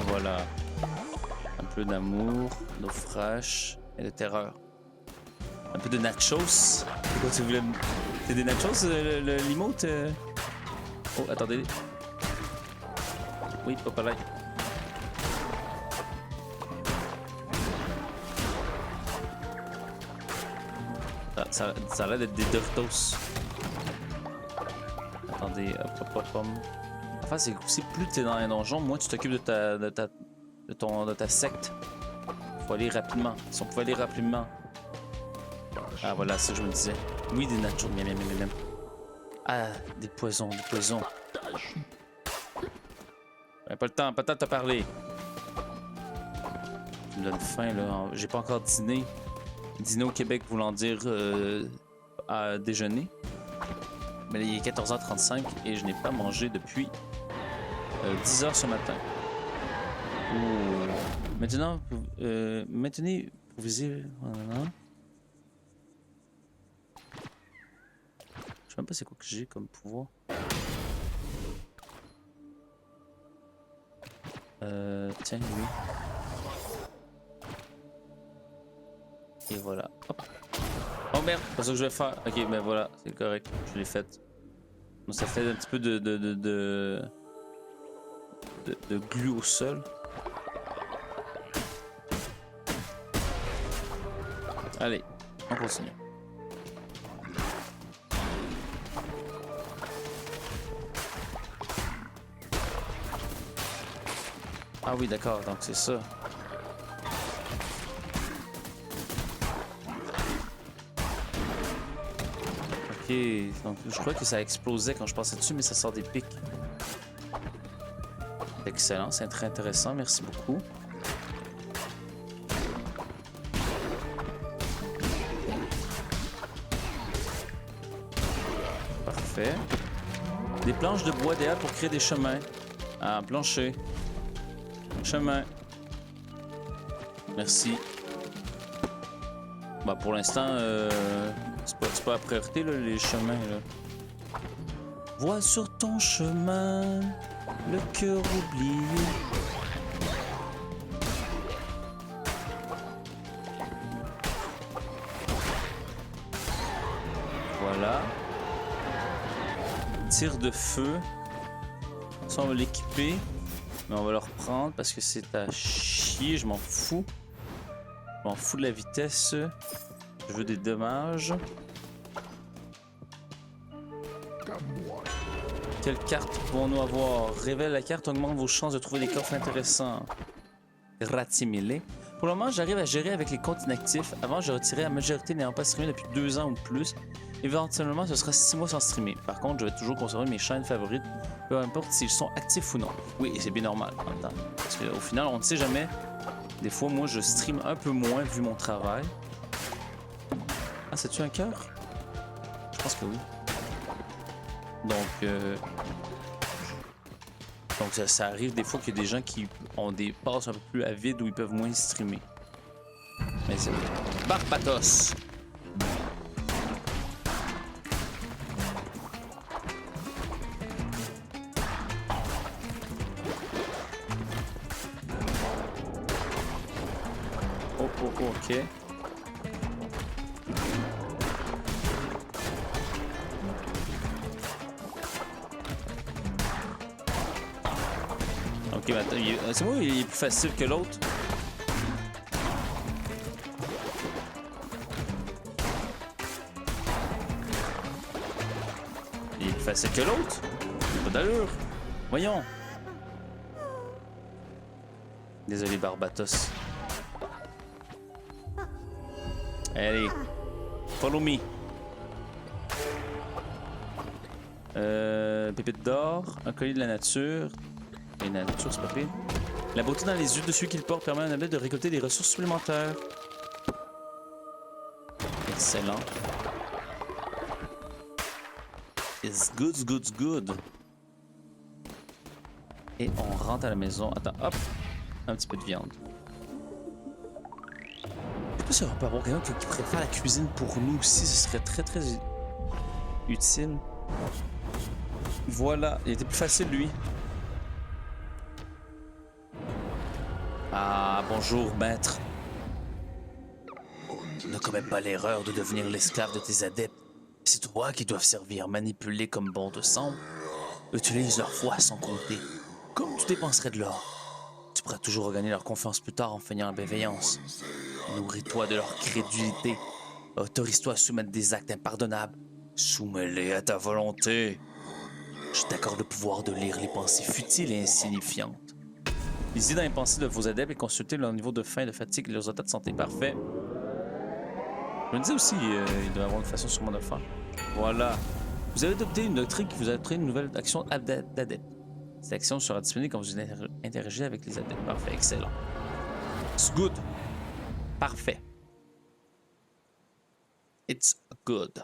Voilà. Un peu d'amour, d'eau fraîche et de terreur. Un peu de nachos. C'est quoi tu voulais? C'est des nachos, le l'emote? Oh, attendez. Oui, pas pareil. Ça a l'air d'être des Doritos. Attendez, hop. Enfin, c'est aussi plus tu es dans un donjon, moins tu t'occupes de ta secte. Faut aller rapidement. Si on pouvait aller rapidement. Ah voilà, ça je me disais. Oui, des nachos, miam. Ah, des poisons. Pas le temps de te parler. Tu me donnes faim là. J'ai pas encore dîné. Dîner au Québec voulant dire à déjeuner. Mais là, il est 14h35 et je n'ai pas mangé depuis 10h ce matin. Ouh. Maintenant, vous visez... sais même pas c'est quoi que j'ai comme pouvoir. Tiens, lui. Et voilà. Hop. Oh merde, c'est pas ça que je vais faire. Ok, ben voilà, c'est correct. Je l'ai fait. Donc ça fait un petit peu de glu au sol. Allez, on continue. Ah oui, d'accord, donc c'est ça. Ok, donc je crois que ça explosait quand je passais dessus, mais ça sort des pics. Excellent, c'est très intéressant, merci beaucoup. Parfait. Des planches de bois derrière pour créer des chemins. Ah, plancher. Chemin. Merci. Bah pour l'instant, c'est pas la priorité là, les chemins là. Vois sur ton chemin le cœur oublié. Voilà. Tir de feu. Ça on va l'équiper. Mais on va le reprendre parce que c'est à chier, je m'en fous. Je m'en fous de la vitesse. Je veux des dommages. Quelle carte pouvons-nous avoir? Révèle la carte, augmente vos chances de trouver des coffres intéressants. Gratimilé. Pour le moment, j'arrive à gérer avec les comptes inactifs. Avant, je retirais la majorité n'ayant pas streamé depuis 2 ans ou plus. Éventuellement, ce sera 6 mois sans streamer. Par contre, je vais toujours conserver mes chaînes favorites, peu importe s'ils sont actifs ou non. Oui, et c'est bien normal en même temps. Parce qu'au final, on ne sait jamais. Des fois, moi, je stream un peu moins vu mon travail. Ah, c'est-tu un cœur? Je pense que oui. Donc ça arrive des fois qu'il y a des gens qui ont des passes un peu plus avides où ils peuvent moins streamer. Mais c'est Barbatos. Oh, ok. Ok, maintenant, c'est moi, il est plus facile que l'autre. Il est plus facile que l'autre. Pas d'allure. Voyons. Désolé, Barbatos. Allez. Follow me. Pépite d'or, un collier de la nature. Et la nature, c'est pas pire. La beauté dans les yeux de ceux qui le portent permet à un abbé de récolter des ressources supplémentaires. Excellent. It's good. Et on rentre à la maison. Attends, hop. Un petit peu de viande. Je sais pas si on peut avoir quelqu'un qui préfère la cuisine pour nous aussi. Ce serait très utile. Voilà. Il était plus facile, lui. Ah, bonjour, maître. Ne commets pas l'erreur de devenir l'esclave de tes adeptes. C'est toi qui doivent servir, manipuler comme bon te semble. Utilise leur foi sans compter. Comme tu dépenserais de l'or. Tu pourras toujours regagner leur confiance plus tard en feignant la bienveillance. Nourris-toi de leur crédulité. Autorise-toi à soumettre des actes impardonnables. Soumets-les à ta volonté. Je t'accorde le pouvoir de lire les pensées futiles et insignifiantes. Lisez dans les pensées de vos adeptes et consultez leur niveau de faim, de fatigue et leurs états de santé. Parfait. Je me disais aussi, il doit y avoir une façon sûrement de le faire. Voilà. Vous avez adopté une doctrine qui vous a adopté une nouvelle action d'adepte. Cette action sera disponible quand vous interagissez avec les adeptes. Parfait, excellent. It's good. Parfait. It's good.